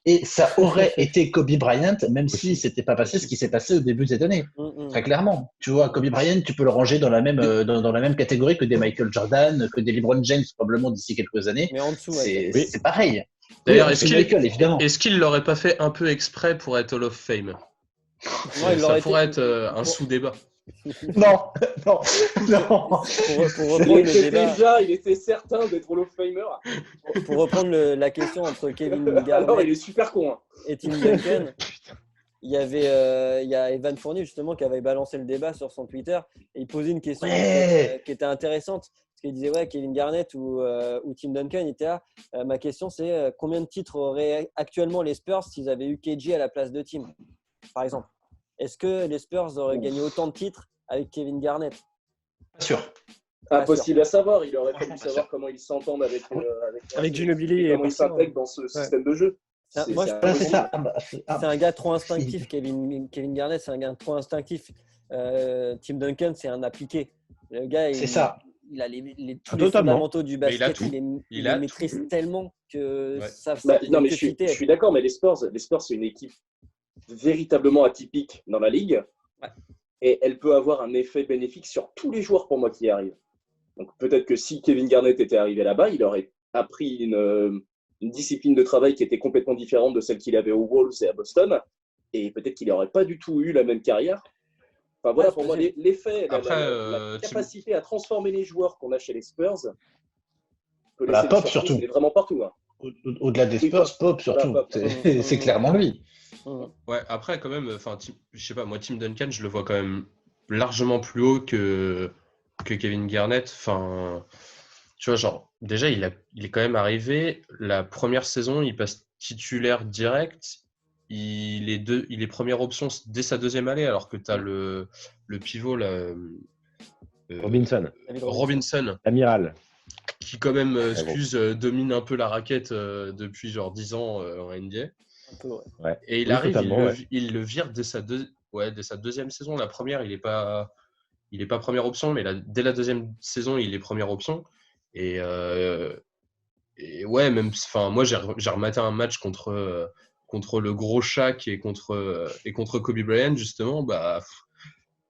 Et ça aurait été Kobe Bryant, même si c'était pas passé ce qui s'est passé au début de cette année. Très clairement. Tu vois, Kobe Bryant, tu peux le ranger dans la même catégorie que des Michael Jordan, que des LeBron James, probablement d'ici quelques années. Mais en dessous, c'est pareil. D'ailleurs, est-ce qu'il l'aurait pas fait un peu exprès pour être Hall of Fame? Ça pourrait être un sous-débat. Non. Pour reprendre le débat, il était certain d'être Hall of Famer. Pour reprendre la question entre Kevin Garnett alors, il est super con, hein. et Tim Duncan, il y a Evan Fournier justement qui avait balancé le débat sur son Twitter et il posait une question qui était intéressante. Parce qu'il disait Kevin Garnett ou Tim Duncan était là. Ma question, c'est combien de titres auraient actuellement les Spurs s'ils avaient eu KG à la place de Tim, par exemple? Est-ce que les Spurs auraient gagné autant de titres avec Kevin Garnett? Pas sûr. Impossible à savoir. Il aurait fallu savoir comment ils s'entendent avec Ginobili et comment ils s'intègrent dans ce système de jeu. C'est un gars trop instinctif, Kevin Garnett, c'est un gars trop instinctif. Tim Duncan, c'est un appliqué. Le gars, c'est ça. Il a tous les fondamentaux du basket, il les maîtrise tellement que ça non, mais je suis d'accord, mais les Spurs, c'est une équipe véritablement atypique dans la ligue. Ouais. Et elle peut avoir un effet bénéfique sur tous les joueurs pour moi qui y arrivent. Donc peut-être que si Kevin Garnett était arrivé là-bas, il aurait appris une discipline de travail qui était complètement différente de celle qu'il avait aux Wolves et à Boston. Et peut-être qu'il n'aurait pas du tout eu la même carrière. Enfin, voilà, pour moi, l'effet, la capacité à transformer les joueurs qu'on a chez les Spurs peut laisser Pop surtout. Il est vraiment partout. Hein. Au-delà des Spurs, Pop surtout. C'est clairement lui. Ouais, après, quand même, je sais pas, moi, Tim Duncan, je le vois quand même largement plus haut que Kevin Garnett. Enfin, tu vois, genre, déjà, il est quand même arrivé. La première saison, il passe titulaire direct. Il est première option dès sa deuxième année, alors que tu as le pivot là, Robinson, amiral, qui quand même domine un peu la raquette depuis genre 10 ans en NBA. Ouais. Et il arrive, il le vire dès sa deuxième saison. La première, il est pas première option, mais dès la deuxième saison, il est première option. Et ouais, même, moi j'ai rematé un match contre le gros Shaq et contre Kobe Bryant, justement.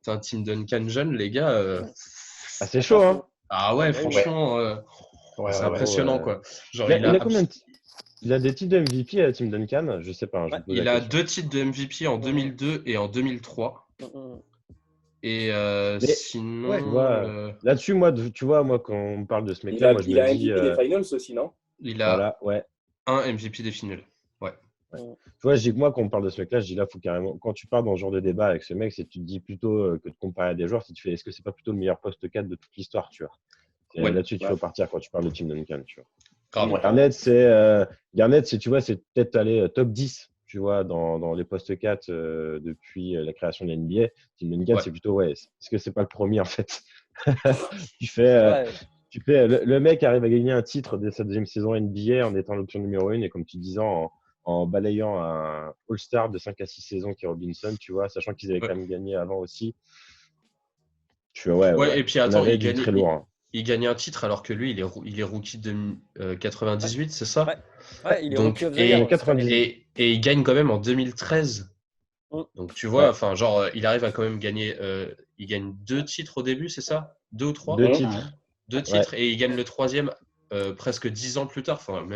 C'est un Tim Duncan jeune, les gars. C'est chaud, hein. Ah ouais, franchement, c'est impressionnant, quoi. Genre, il a des titres de MVP à Tim Duncan, je sais pas. Il a 2 titres de MVP en 2002 et en 2003. Et Mais, sinon, ouais, tu vois, là-dessus, moi, quand on me parle de ce mec-là, moi, je Il me a dis, MVP des finals aussi, non? il a voilà, ouais. un MVP des finales. Ouais. Tu vois, je dis que moi, quand on me parle de ce mec-là, je dis là, faut carrément. Quand tu pars dans ce genre de débat avec ce mec, c'est tu te dis plutôt que de comparer à des joueurs, si tu fais, est-ce que c'est pas plutôt le meilleur poste 4 de toute l'histoire, tu vois. C'est Ouais. là-dessus qu'il faut partir quand tu parles de Tim Duncan, tu vois. Grave. Garnett, c'est, tu vois, c'est peut-être aller top 10, tu vois, dans les postes 4 depuis la création de la NBA. Tim Duncan, c'est plutôt, est-ce que c'est pas le premier, en fait? Tu fais. Le mec arrive à gagner un titre dès sa deuxième saison NBA en étant l'option numéro 1 et comme tu disais, en balayant un All-Star de 5 à 6 saisons qui est Robinson, tu vois, sachant qu'ils avaient quand même gagné avant aussi. Tu vois, et puis attends, très lourd. Hein. Il gagne un titre alors que lui, il est rookie de 98, c'est ça? Ouais, il est Donc, rookie of the year, 98. et il gagne quand même en 2013. Donc tu vois, enfin genre, il arrive à quand même gagner. Il gagne 2 titres au début, c'est ça? 2 ou 3? 2 titres. 2 titres et il gagne le 3e presque 10 ans plus tard. Enfin,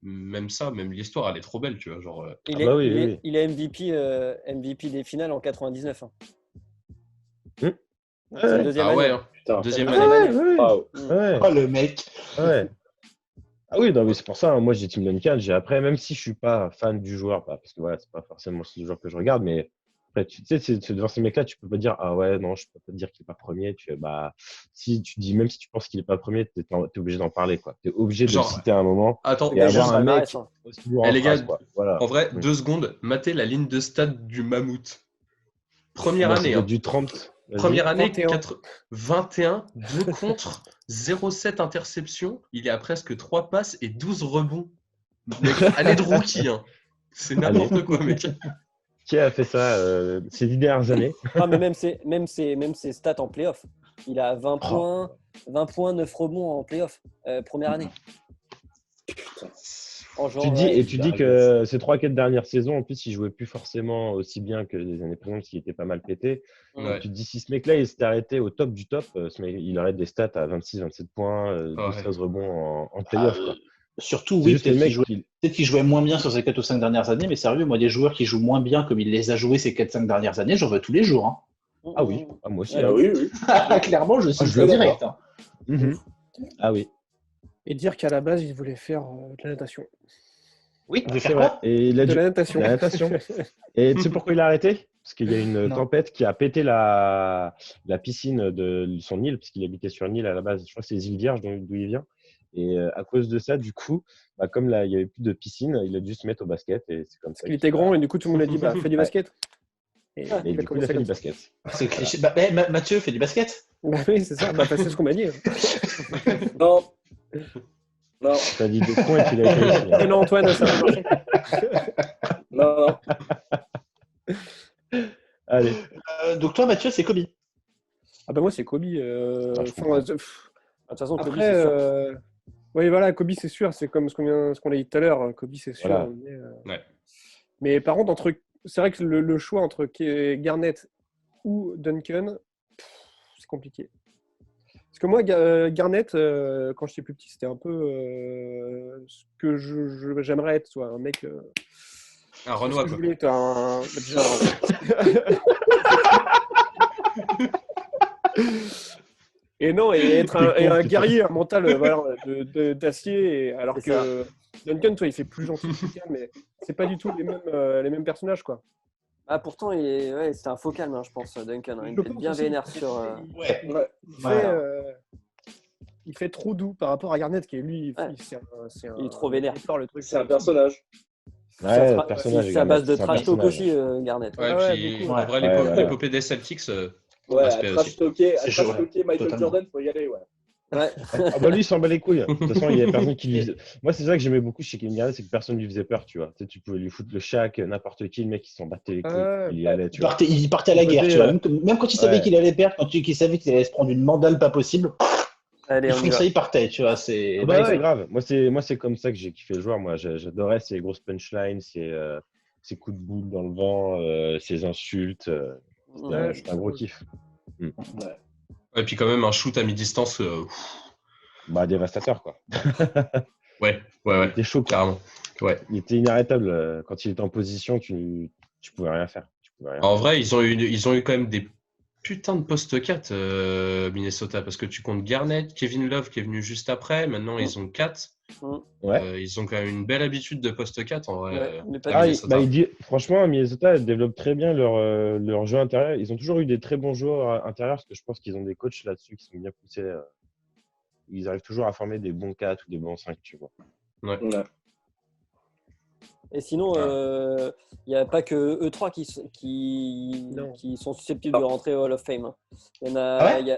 même ça, même l'histoire, elle est trop belle, tu vois. Genre, il est MVP des finales en 99. Hein. C'est la deuxième année. Ouais, Putain. deuxième année. année. Wow. Oh, le mec. Ouais. Ah oui, non, mais c'est pour ça, hein, moi j'ai Tim Duncan. Après, même si je suis pas fan du joueur, parce que voilà, c'est pas forcément le joueur que je regarde, mais après, tu sais, c'est devant ces mecs-là, tu peux pas dire, ah ouais, non, je peux pas te dire qu'il est pas premier. Si tu dis, même si tu penses qu'il est pas premier, t'es obligé d'en parler, quoi. T'es obligé de le citer à un moment. Attends, et avoir un mec aussi lourd en phrase, quoi. Voilà. En vrai, 2 secondes, matez la ligne de stade du Mammouth. Première année. Hein. Du 30. Première année, 21, 2 contre, 0,7 interceptions. Il est à presque 3 passes et 12 rebonds. Mec, année de rookie. Hein. C'est n'importe quoi, mec. Qui a fait ça ces 10 dernières années? Ah, mais même ses stats en playoff. Il a 20 points, 9 rebonds en playoff. Première année. Tu dis que ces 3-4 dernières saisons, en plus, il jouait plus forcément aussi bien que les années précédentes, qui était pas mal pété. Tu te dis, si ce mec-là, il s'était arrêté au top du top, il aurait des stats à 26-27 points, 12-13 rebonds en playoff. Surtout, oui, peut-être qu'il jouait moins bien sur ces 4 ou 5 dernières années, mais sérieux, moi, des joueurs qui jouent moins bien comme il les a joués ces 4-5 dernières années, j'en veux tous les jours. Hein. Ah oui, moi aussi. Oui. Clairement, je suis direct. Hein. Ah oui. Et dire qu'à la base, il voulait faire de la natation. Oui, c'est vrai. Et il a de la natation. Et tu sais pourquoi il a arrêté? Parce qu'il y a une tempête qui a pété la piscine de son île, parce qu'il habitait sur une île à la base. Je crois que c'est les îles Vierges d'où il vient. Et à cause de ça, du coup, comme là, il n'y avait plus de piscine, il a dû se mettre au basket. Et c'est comme ça. Il était grand et du coup, tout le monde a dit fais du basket. Et du coup, il a fait du basket. C'est cliché. Mathieu fait du basket? Oui, c'est ça. C'est ce qu'on m'a dit. Non. T'as dit des points et tu l'as fait aussi. Et non, Antoine, ça va marcher. Non. Allez. Donc toi, Mathieu, c'est Kobe. Ah bah moi, c'est Kobe. De toute façon, Kobe, après, c'est sûr. Oui, voilà, Kobe, c'est sûr. C'est comme ce qu'on a dit tout à l'heure. Kobe, c'est sûr. Voilà. Mais par contre, c'est vrai que le choix entre Garnett ou Duncan, c'est compliqué. Parce que moi, Garnett, quand j'étais plus petit, c'était un peu ce que j'aimerais être, soit un mec. Un Renoir. Je voulais être un. Et non, et être un guerrier, un mental d'acier, alors que Duncan, toi, il fait plus gentil, mais c'est pas du tout les mêmes personnages, quoi. Ah, pourtant, c'est un faux calme, je pense, Duncan. Il est bien vénère sur. Il fait trop doux par rapport à Garnett, qui est lui, il est trop vénère. C'est un personnage. Ouais, c'est à base de trash talk aussi, Garnett. En vrai, l'épopée des Celtics. Trash talker Michael Jordan, faut y aller, lui, il s'en bat les couilles. De toute façon, il y a personne qui lui. Moi, c'est ça que j'aimais beaucoup chez Kevin Garnett, c'est que personne lui faisait peur, tu vois. Tu pouvais lui foutre le Shaq, n'importe qui, le mec, il s'en battait les couilles. Il y allait, tu vois. Il partait à la guerre, tu vois. Même quand il savait qu'il allait perdre, quand il savait qu'il allait se prendre une mandale pas possible, il partait, tu vois. C'est grave. Moi, c'est comme ça que j'ai kiffé le joueur. Moi, j'adorais ses grosses punchlines, ses coups de boule dans le vent, ses insultes. C'était un gros kiff. Et puis quand même un shoot à mi-distance. Dévastateur, quoi. Ouais. Il était chaud, carrément. Ouais. Il était inarrêtable. Quand il était en position, tu pouvais rien faire. En vrai, ils ont eu quand même des putain de poste 4, Minnesota, parce que tu comptes Garnett, Kevin Love qui est venu juste après, maintenant ils ont 4. Ouais. Ils ont quand même une belle habitude de poste 4 en vrai. mais à pas Minnesota. Franchement, Minnesota développe très bien leur jeu intérieur. Ils ont toujours eu des très bons joueurs intérieurs parce que je pense qu'ils ont des coachs là-dessus qui sont bien poussés. Ils arrivent toujours à former des bons 4 ou des bons 5, tu vois. Ouais. Et sinon, il n'y a pas que eux 3 qui sont susceptibles de rentrer au Hall of Fame. Il y en a, il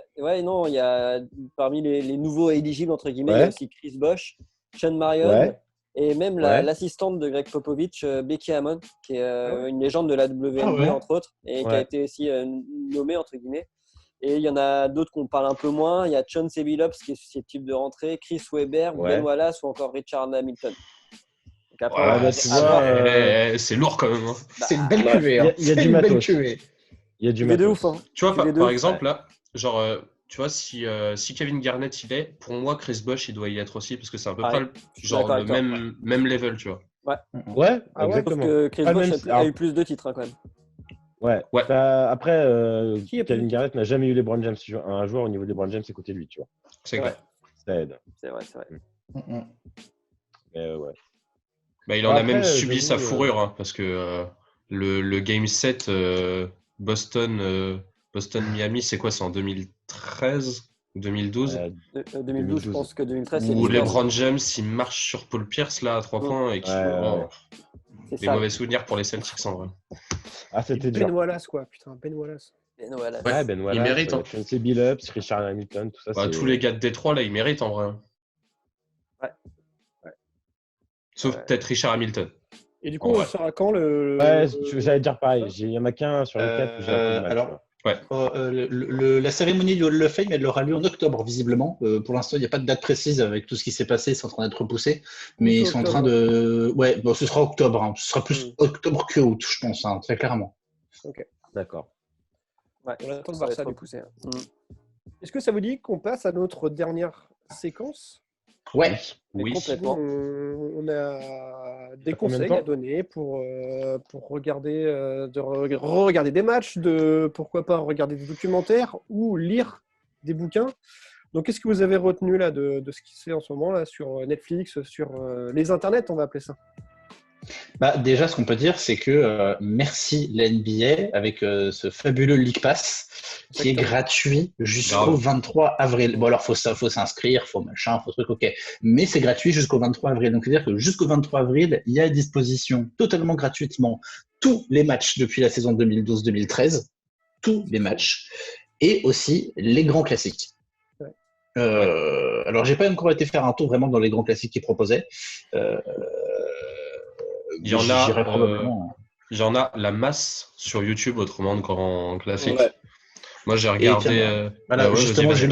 y a parmi les nouveaux éligibles, entre guillemets, il y a aussi Chris Bosh, Sean Marion et même l'assistante de Greg Popovich, Becky Hammon, qui est une légende de la WNBA, entre autres, et qui a été aussi nommée, entre guillemets. Et il y en a d'autres qu'on parle un peu moins. Il y a Chauncey Billups qui est susceptible de rentrer, Chris Webber, Ben Wallace ou encore Richard Hamilton. C'est lourd quand même. Hein. C'est une belle cuvée. Il y a du matos. Il y a du matos. De ouf, hein. Tu vois, par exemple, là, genre, tu vois, si Kevin Garnett il est, pour moi, Chris Bosh il doit y être aussi parce que c'est à peu près le même level, tu vois. Ouais, exactement. Sauf que Chris Bosh a eu plus de titres quand même. Ouais. Après, Kevin Garnett n'a jamais eu les LeBron James. Un joueur au niveau des LeBron James, c'est côté de lui, tu vois. C'est vrai. Ça aide. C'est vrai. Mais ouais. Bah, il en a même subi sa fourrure, hein, parce que le Game 7 Boston-Miami, c'est quoi? C'est en 2013 ou 2012 2012, je pense que 2013, c'est où LeBron James, il marche sur Paul Pierce là, à 3 points et qui des mauvais souvenirs pour les Celtics en vrai. Ah, c'était dur. Ben Wallace, quoi. Putain, Ben Wallace. Ben Wallace. Ouais, Ben Wallace. Il mérite. Hein. Chauncey Billups, Richard Hamilton, tout ça. Tous les gars de Détroit, là, ils méritent en vrai. Ouais. Sauf peut-être Richard Hamilton. Et du coup, on sera quand le. Ouais, j'allais dire pareil. Il y en a qu'un sur les 4 que j'ai alors, la cérémonie du Hall of Fame, elle aura lieu en octobre, visiblement. Pour l'instant, il n'y a pas de date précise avec tout ce qui s'est passé. C'est en train d'être repoussé. Mais ils sont en train de. Ouais, bon, ce sera octobre. Hein. Ce sera plus octobre que août, je pense, hein, très clairement. Ok. D'accord. Ouais, on attend de voir ça, du coup. Est-ce que ça vous dit qu'on passe à notre dernière séquence? Ouais. Oui, complètement. On a des conseils à donner pour regarder, regarder des matchs, pourquoi pas regarder des documentaires ou lire des bouquins. Donc, qu'est-ce que vous avez retenu là de ce qui se fait en ce moment là sur Netflix, sur les internets, on va appeler ça? Bah, déjà, ce qu'on peut dire, c'est que merci la NBA avec ce fabuleux League Pass qui est gratuit jusqu'au 23 avril. Bon, alors, faut s'inscrire, faut machin, faut truc, ok. Mais c'est gratuit jusqu'au 23 avril. Donc, c'est-à-dire que jusqu'au 23 avril, il y a à disposition totalement gratuitement tous les matchs depuis la saison 2012-2013, tous les matchs, et aussi les grands classiques. Alors, j'ai pas encore été faire un tour vraiment dans les grands classiques qu'ils proposaient. Il y en a la masse sur YouTube, autrement de grands classiques. Ouais. Moi, j'ai regardé. Justement, je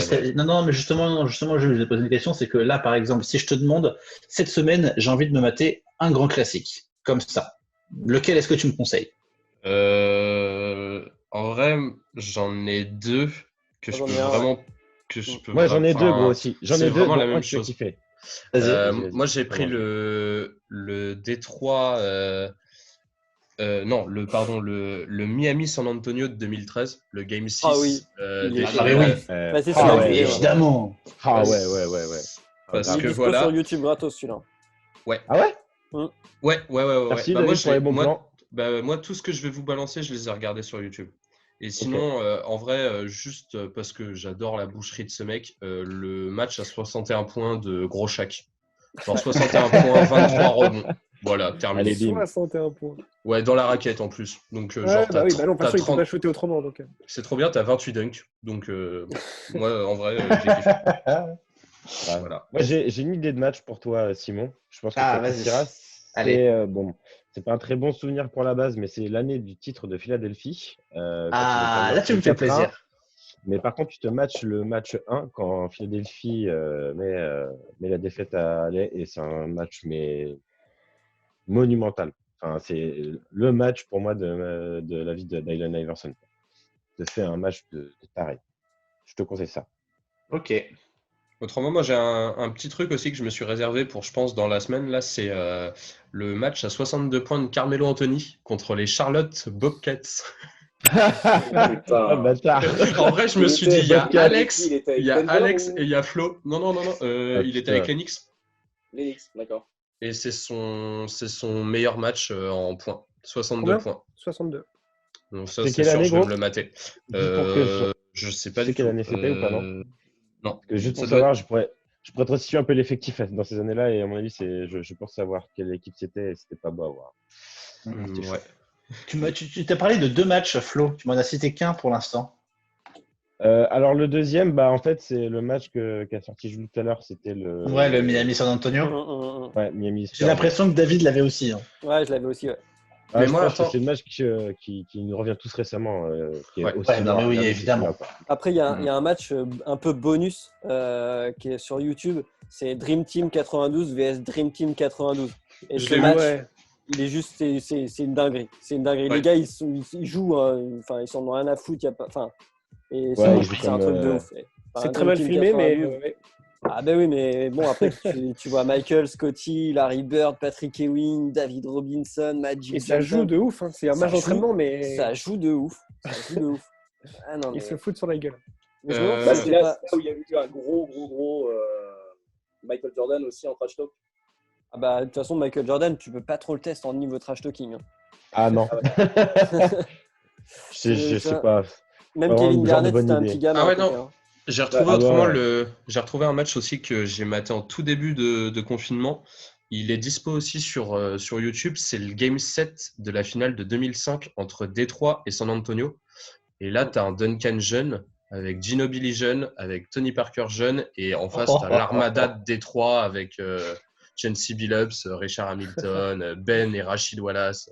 vais poser une question. C'est que là, par exemple, si je te demande, cette semaine, j'ai envie de me mater un grand classique, comme ça. Lequel est-ce que tu me conseilles? En vrai, j'en ai deux que je peux vraiment. Moi, j'en ai deux, gros, aussi. J'en ai deux. Vraiment la même chose. Vas-y. Moi, j'ai pris le Détroit. Le Miami San Antonio de 2013, le Game 6. Ah oui. Évidemment. Ah ouais. Parce que voilà. Sur YouTube gratos celui-là. Ouais. Ah ouais? Ouais. Merci pour les bons plans. Moi, tout ce que je vais vous balancer, je les ai regardés sur YouTube. Et sinon, en vrai, juste parce que j'adore la boucherie de ce mec, le match à 61 points de Gros Shaq. Genre 61 points, 23 rebonds. Voilà, terminé. 61 points. Ouais, dans la raquette en plus. Donc, non, parce qu'il ne peut pas shooter autrement. Donc. C'est trop bien, t'as 28 dunks. Donc, moi, en vrai, j'ai kiffé. Voilà. Moi, j'ai une idée de match pour toi, Simon. Je pense que vas-y. Allez. C'est pas un très bon souvenir pour la base, mais c'est l'année du titre de Philadelphie. Là, tu me fais plaisir. Mais par contre, tu te matches le match 1 quand Philadelphie met la défaite à aller. Et c'est un match monumental. Enfin, c'est le match pour moi de la vie d'Allen Iverson. De faire un match de pareil. Je te conseille ça. Ok. Autrement, moi, j'ai un petit truc aussi que je me suis réservé pour, je pense, dans la semaine. Là, c'est le match à 62 points de Carmelo Anthony contre les Charlotte Bobcats. Putain. Bâtard. En vrai, je me suis dit, il y a Alex, il était avec il y a Denver Alex ou- et il y a Flo. Non, il était avec putain. l'Enix. L'Enix, d'accord. Et c'est son meilleur match en points. 62 Combien points. 62. Donc ça, C'est c'est quelle sûr, année, je vais gros? me le mater. Juste pour que Je sais tu pas sais du quelle tout. année c'était ou pas, non? Non. Parce que juste Ça pour doit savoir, être- je pourrais te restituer un peu l'effectif dans ces années-là, et à mon avis, je pense savoir quelle équipe c'était, et c'était pas beau à voir. Ouais. Tu t'as parlé de 2 matchs, Flo. Tu m'en as cité qu'un pour l'instant. Alors le deuxième, bah en fait, c'est le match qu'a sorti Jules tout à l'heure, c'était Le Miami San Antonio. Ouais, Miami J'ai Spurs. l'impression que David l'avait aussi. Hein. Ouais, je l'avais aussi. Ouais. Ah, Mais je moi, pense que attends. c'est le match qui nous revient tous récemment, qui est Ouais. aussi Ouais, non, dur mais à oui, regarder, évidemment. c'est celui-là, quoi. Après, il y a un match un peu bonus qui est sur YouTube. C'est Dream Team 92 vs Dream Team 92. Et Je ce l'ai vu, match, ouais. il est juste, c'est une dinguerie. C'est une dinguerie. Ouais. Les gars, ils jouent, enfin, ils s'en ont rien à foutre. Y a pas, enfin, et Ouais, ils c'est jouent un comme, truc de ouf. Enfin, C'est très Dream mal Team filmé, mais 92. ouais. Ah ben oui, mais bon, après, tu vois Michael, Scotty, Larry Bird, Patrick Ewing, David Robinson, Magic Et ça joue Johnson. de ouf. Hein. C'est un Ça match joue. d'entraînement, mais Ça joue de ouf. Ça joue de ouf. Ah non, ils mais... se foutent sur la gueule. mais je me demande Bah, si C'est c'est là, pas... c'est là où il y a eu un gros Michael Jordan aussi en trash talk. Ah bah, de toute façon, Michael Jordan, tu peux pas trop le tester en niveau trash talking. Hein. Ah non. je sais pas. Même Vraiment Kevin le genre de Garnett, bonne c'était un idée. petit gamin. Ah ouais, à côté, non. hein. J'ai retrouvé Ah autrement ouais. j'ai retrouvé un match aussi que j'ai maté en tout début de confinement. Il est dispo aussi sur YouTube. C'est le Game 7 de la finale de 2005 entre Détroit et San Antonio. Et là, tu as un Duncan jeune, avec Ginobili jeune, avec Tony Parker jeune. Et en face, tu as l'Armada de Détroit avec Chauncey Billups, Richard Hamilton, Ben et Rashid Wallace.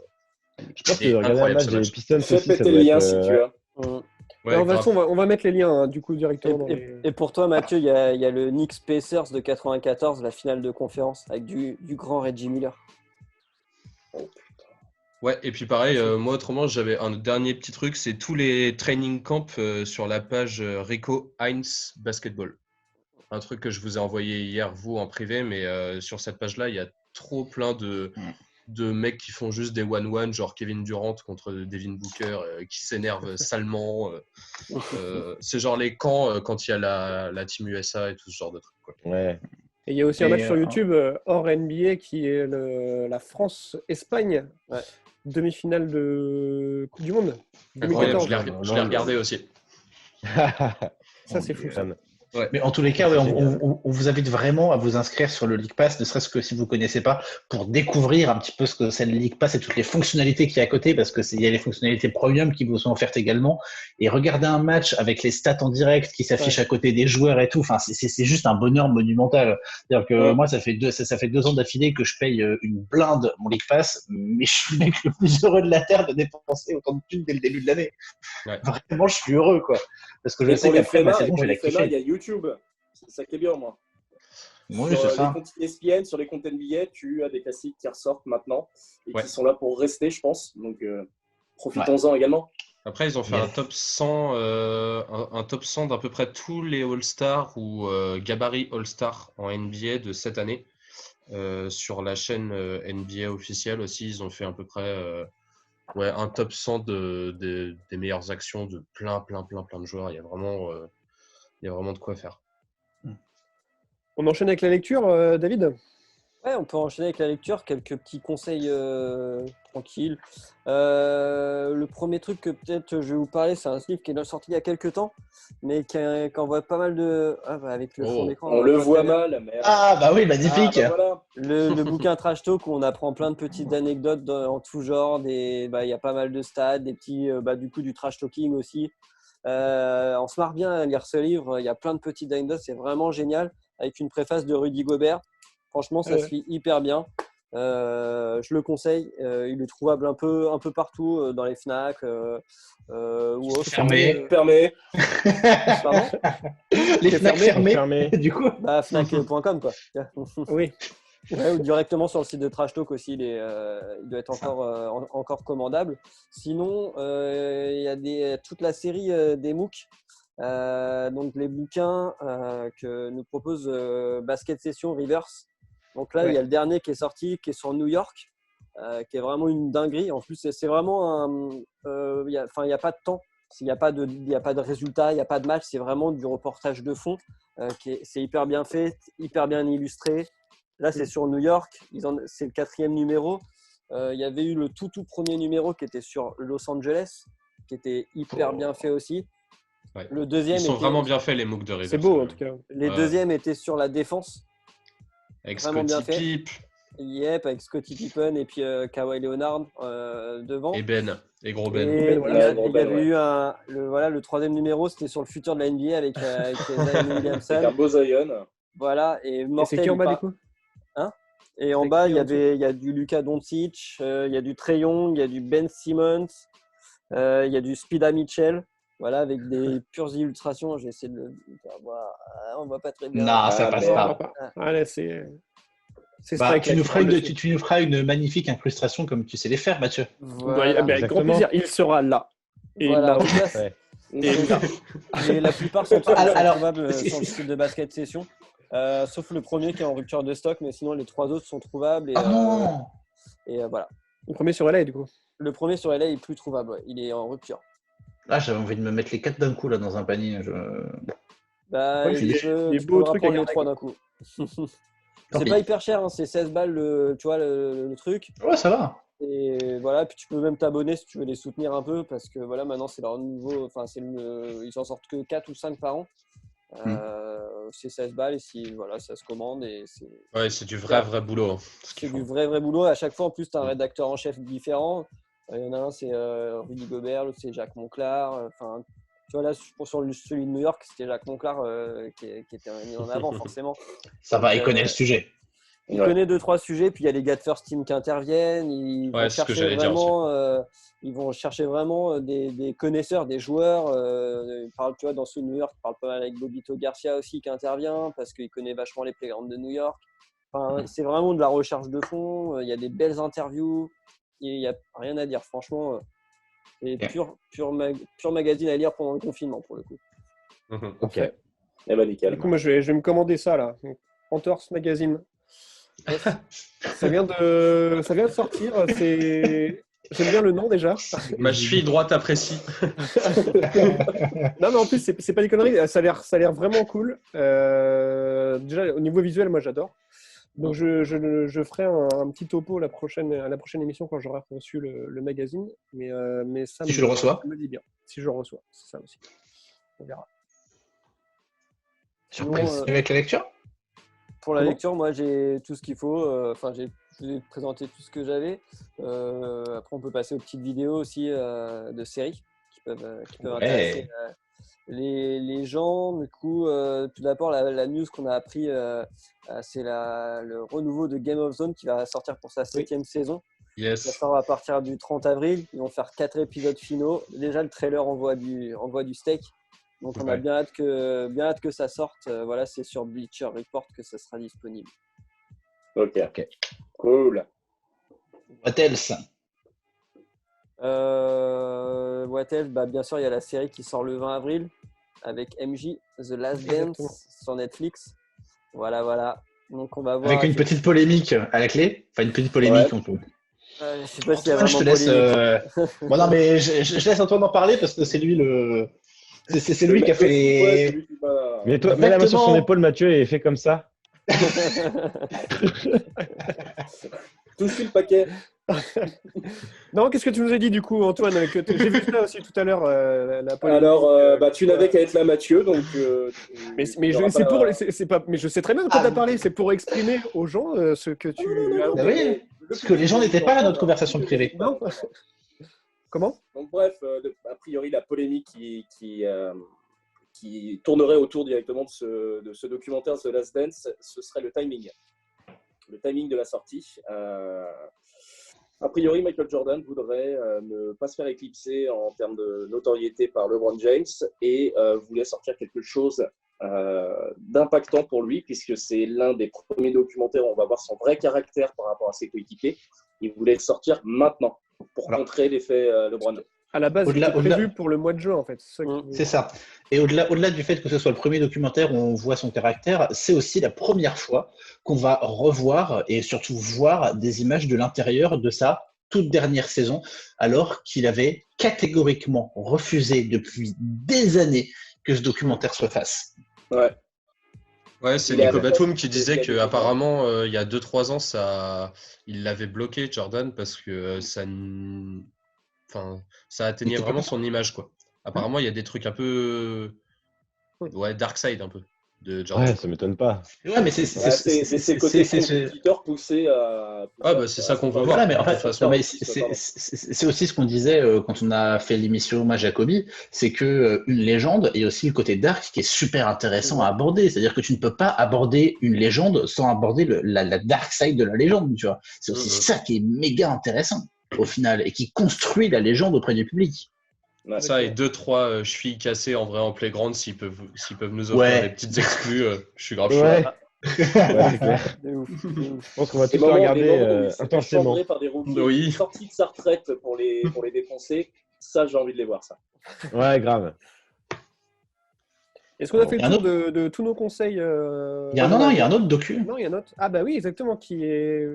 Je pense Et que regarder un incroyable match ce des match. Pistons Fais aussi, ça péter doit le lien être. si tu veux. Ouais, Alors, de toute grave. façon, on va mettre les liens hein, du coup directement dans les. Et pour toi, Mathieu, il y a le Knicks Pacers de 94, la finale de conférence, avec du grand Reggie Miller. Ouais, et puis pareil, moi autrement, j'avais un dernier petit truc, c'est tous les training camps sur la page Rico Hines Basketball. Un truc que je vous ai envoyé hier, vous, en privé, mais sur cette page-là, il y a trop plein de mecs qui font juste des one-one, genre Kevin Durant contre Devin Booker, qui s'énervent salement. C'est genre les camps quand il y a la Team USA et tout ce genre de trucs, quoi. Ouais. Et il y a aussi un match sur YouTube hors NBA qui est la France-Espagne, Ouais. demi-finale de Coupe du Monde. Incroyable, 2014. je l'ai regardé aussi. Ça, c'est fou. Ça. Ouais. Mais en tous les cas, ouais, on vous invite vraiment à vous inscrire sur le League Pass, ne serait-ce que si vous ne connaissez pas, pour découvrir un petit peu ce que c'est le League Pass et toutes les fonctionnalités qu'il y a à côté, parce qu'il y a les fonctionnalités premium qui vous sont offertes également. Et regarder un match avec les stats en direct qui s'affichent à côté des joueurs et tout, enfin, c'est juste un bonheur monumental. C'est-à-dire que moi, ça fait 2 ans d'affilée que je paye une blinde mon League Pass, mais je suis le mec le plus heureux de la Terre de dépenser autant de thunes dès le début de l'année. Ouais. Vraiment, je suis heureux, quoi. Parce que je sais qu'après ma saison, je vais la kiffer. Il y a YouTube. C'est ça qui est bien, moi. Oui, sur ça. les comptes ESPN, sur les comptes NBA, tu as des classiques qui ressortent maintenant et qui sont là pour rester, je pense. Donc, profitons-en également. Après, ils ont fait un top 100, un top 100 d'à peu près tous les All-Stars ou gabarit All-Star en NBA de cette année. Sur la chaîne NBA officielle aussi, ils ont fait à peu près un top 100 des meilleures actions de plein de joueurs. Il y a vraiment de quoi faire. On enchaîne avec la lecture, David ? Ouais, on peut enchaîner avec la lecture. Quelques petits conseils tranquilles. Le premier truc que peut-être je vais vous parler, c'est un livre qui est sorti il y a quelques temps, mais qui envoie pas mal de... Ah, bah, avec le fond d'écran. On le voit mal, mais... Ah, bah oui, magnifique. Ah, bah voilà. Le bouquin Trash Talk, où on apprend plein de petites anecdotes en tout genre. Il y a pas mal de stats, des petits, du coup, du trash talking aussi. On se marre bien à lire ce livre. Il y a plein de petites anecdotes. C'est vraiment génial. Avec une préface de Rudy Gobert. Franchement, ça se lit hyper bien. Je le conseille. Il est trouvable un peu partout, dans les Fnac ou autre. Fermé. Pardon ? Les Fnac fermés. Du coup. Fnac.com, quoi. Oui. Ouais, ou directement sur le site de Trash Talk aussi, il doit être encore commandable. Sinon, il y a toute la série des MOOC, donc les bouquins que nous propose Basket Session Reverse. Donc là, il y a le dernier qui est sorti, qui est sur New York. qui est vraiment une dinguerie. En plus, c'est vraiment il n'y a pas de temps. Il n'y a pas de résultat, il n'y a pas de match. C'est vraiment du reportage de fond. C'est hyper bien fait, hyper bien illustré. Là, c'est sur New York. C'est le 4e numéro. Il y avait eu le tout premier numéro qui était sur Los Angeles, qui était hyper bien fait aussi. Ouais. Le deuxième Ils sont vraiment bien faits, les MOOC de Riddle. C'est beau, en tout cas. Les deuxièmes étaient sur la défense. Avec Vraiment bien Scottie fait. Pippen. Yep, avec Scottie Pippen et puis Kawhi Leonard devant. Et Ben. Et gros Ben. Et il voilà, y avait eu le 3e numéro, c'était sur le futur de la NBA avec Zion Williamson. Avec un beau Zion. Voilà, et Et mortel. c'est qui en bas, du coup? Et en C'est bas, qui il en y a du Luka Doncic, il y a du Trae Young, il y a du Ben Simmons, il y a du Spida Mitchell. Voilà, avec des pures illustrations. J'ai essayé de le faire voir. On voit pas très bien. Non, ça passe merde. pas. Allez, c'est Bah, strike. tu nous feras une magnifique incrustation comme tu sais les faire, Mathieu. Voilà. Avec grand Exactement. plaisir. Il sera là. Et Voilà, là. en tout cas, Ouais. Et là. et la plupart sont Alors, trouvables sur le site de Basket Session. Sauf le premier qui est en rupture de stock, mais sinon les 3 autres sont trouvables. Oh non Voilà. Le premier sur LA, du coup. Le premier sur LA est plus trouvable, ouais. Il est en rupture. Ah, j'avais envie de me mettre les 4 d'un coup là dans un panier. Bah, Ouais, tu des peux beaux trucs à prendre les garder. 3 d'un coup. Tant C'est pis. pas hyper cher, hein, c'est 16 balles tu vois, le truc. Ouais, ça va. Et voilà, puis tu peux même t'abonner si tu veux les soutenir un peu, parce que voilà, maintenant c'est leur nouveau. Enfin, ils s'en sortent que 4 ou 5 par an. C'est 16 balles et voilà, ça se commande et C'est du vrai boulot. c'est du vrai boulot. À chaque fois, en plus, tu as un rédacteur en chef différent. Il y en a un, c'est Rudy Gobert, l'autre, c'est Jacques Monclar. Enfin, tu vois, là, sur celui de New York, c'était Jacques Monclar qui était mis en avant, forcément. Ça va, Donc, il connaît le sujet. Il connaît 2-3 sujets, puis il y a les gars de First Team qui interviennent. Ils vont c'est ce que chercher j'allais dire vraiment, ils vont chercher vraiment des connaisseurs, des joueurs. Ils parlent, tu vois, dans ce New York, ils parlent pas mal avec Bobito Garcia aussi qui intervient parce qu'il connaît vachement les playgrounds de New York. Enfin, c'est vraiment de la recherche de fond. Il y a des belles interviews. Il n'y a rien à dire, franchement. C'est pur magazine à lire pendant le confinement, pour le coup. Ok. Eh ben, nickel. Du coup, moi, je vais me commander ça, là. Entorse Magazine. Ça vient de sortir. J'aime bien le nom, déjà. Ma cheville droite apprécie. Non, mais en plus, c'est pas des conneries. Ça a l'air vraiment cool. Déjà, au niveau visuel, moi, j'adore. Donc, je ferai un petit topo à la prochaine émission quand j'aurai reçu le magazine. Mais ça Si je le reçois. ça me dit bien. Si je le reçois, c'est ça aussi. On verra. Surprise. Avec la lecture? Pour la Comment lecture, moi, j'ai tout ce qu'il faut. Enfin, je vous ai présenté tout ce que j'avais. Après, on peut passer aux petites vidéos aussi de séries qui peuvent intéresser les gens. Du coup, tout d'abord, la news qu'on a appris, c'est le renouveau de Game of Thrones qui va sortir pour sa 7e saison. Yes. Ça sort à partir du 30 avril. Ils vont faire 4 épisodes finaux. Déjà, le trailer envoie du steak. Donc, on a bien hâte que ça sorte. Voilà, c'est sur Bleacher Report que ça sera disponible. Ok. Cool. What else? What else? Bien sûr, il y a la série qui sort le 20 avril avec MJ, The Last Dance sur Netflix. Voilà. Donc, on va voir. Avec une petite polémique à la clé. Enfin, une petite polémique, on peut. Je sais pas s'il y a Antoine, vraiment je te laisse. Bon, non, mais je laisse Antoine en parler parce que c'est lui C'est lui qui a fait les. Mais toi, mets la main sur son épaule, Mathieu, et fais comme ça. Touche le paquet. Non, qu'est-ce que tu nous as dit du coup, Antoine? J'ai vu ça aussi tout à l'heure. La polémique. Alors, tu n'avais qu'à être là, Mathieu, donc. Mais je sais très bien de quoi tu as parlé. C'est pour exprimer aux gens ce que tu. Bah oui, parce que les gens n'étaient pas à notre conversation privée. Non. Comment? Donc, bref, a priori, la polémique qui tournerait autour directement de ce documentaire The Last Dance, ce serait le timing. Le timing de la sortie. A priori, Michael Jordan voudrait ne pas se faire éclipser en termes de notoriété par LeBron James et voulait sortir quelque chose d'impactant pour lui, puisque c'est l'un des premiers documentaires où on va voir son vrai caractère par rapport à ses coéquipiers. Il voulait le sortir maintenant pour contrer l'effet LeBron. À la base, Au-delà- c'était au-delà- prévu pour le mois de juin, en fait. C'est ça. Et au-delà du fait que ce soit le premier documentaire où on voit son caractère, c'est aussi la première fois qu'on va revoir et surtout voir des images de l'intérieur de sa toute dernière saison, alors qu'il avait catégoriquement refusé depuis des années que ce documentaire se fasse. Ouais. Ouais, c'est Il est Nico à la Batum base, qui il disait est que à la apparemment il y a 2-3 ans, il l'avait bloqué, Jordan, parce que ça Il atteignait était pas vraiment content. son image, quoi. Apparemment, il y a des trucs un peu. Ouais, dark side un peu de Jordan. Ouais, ça m'étonne pas. Ouais, mais C'est le côté compétiteur poussé à. Ah, bah, c'est ça qu'on veut voir. Voilà, mais en de toute fait, façon. non, mais c'est aussi ce qu'on disait quand on a fait l'émission Hommage à Kobe, c'est que une légende et aussi le côté dark qui est super intéressant à aborder. C'est-à-dire que tu ne peux pas aborder une légende sans aborder la dark side de la légende, tu vois. C'est aussi ça qui est méga intéressant au final et qui construit la légende auprès du public. Ouais, Ça et 2-3 chevilles cassées en vrai en playground s'ils peuvent nous offrir des petites exclus, je suis grave chaud. Ouais, c'est clair. De ouf. Je pense qu'on va Les tous le moments où regarder il s'est fait intensément. chambrer par des rookies Oui. sortis de sa retraite pour les défoncer, ça j'ai envie de les voir ça. Ouais, grave. Est-ce qu'on a fait Il y a le un tour de tous nos conseils Non, il y a un autre docu. Non, il y a un autre. Ah bah oui, exactement, qui est.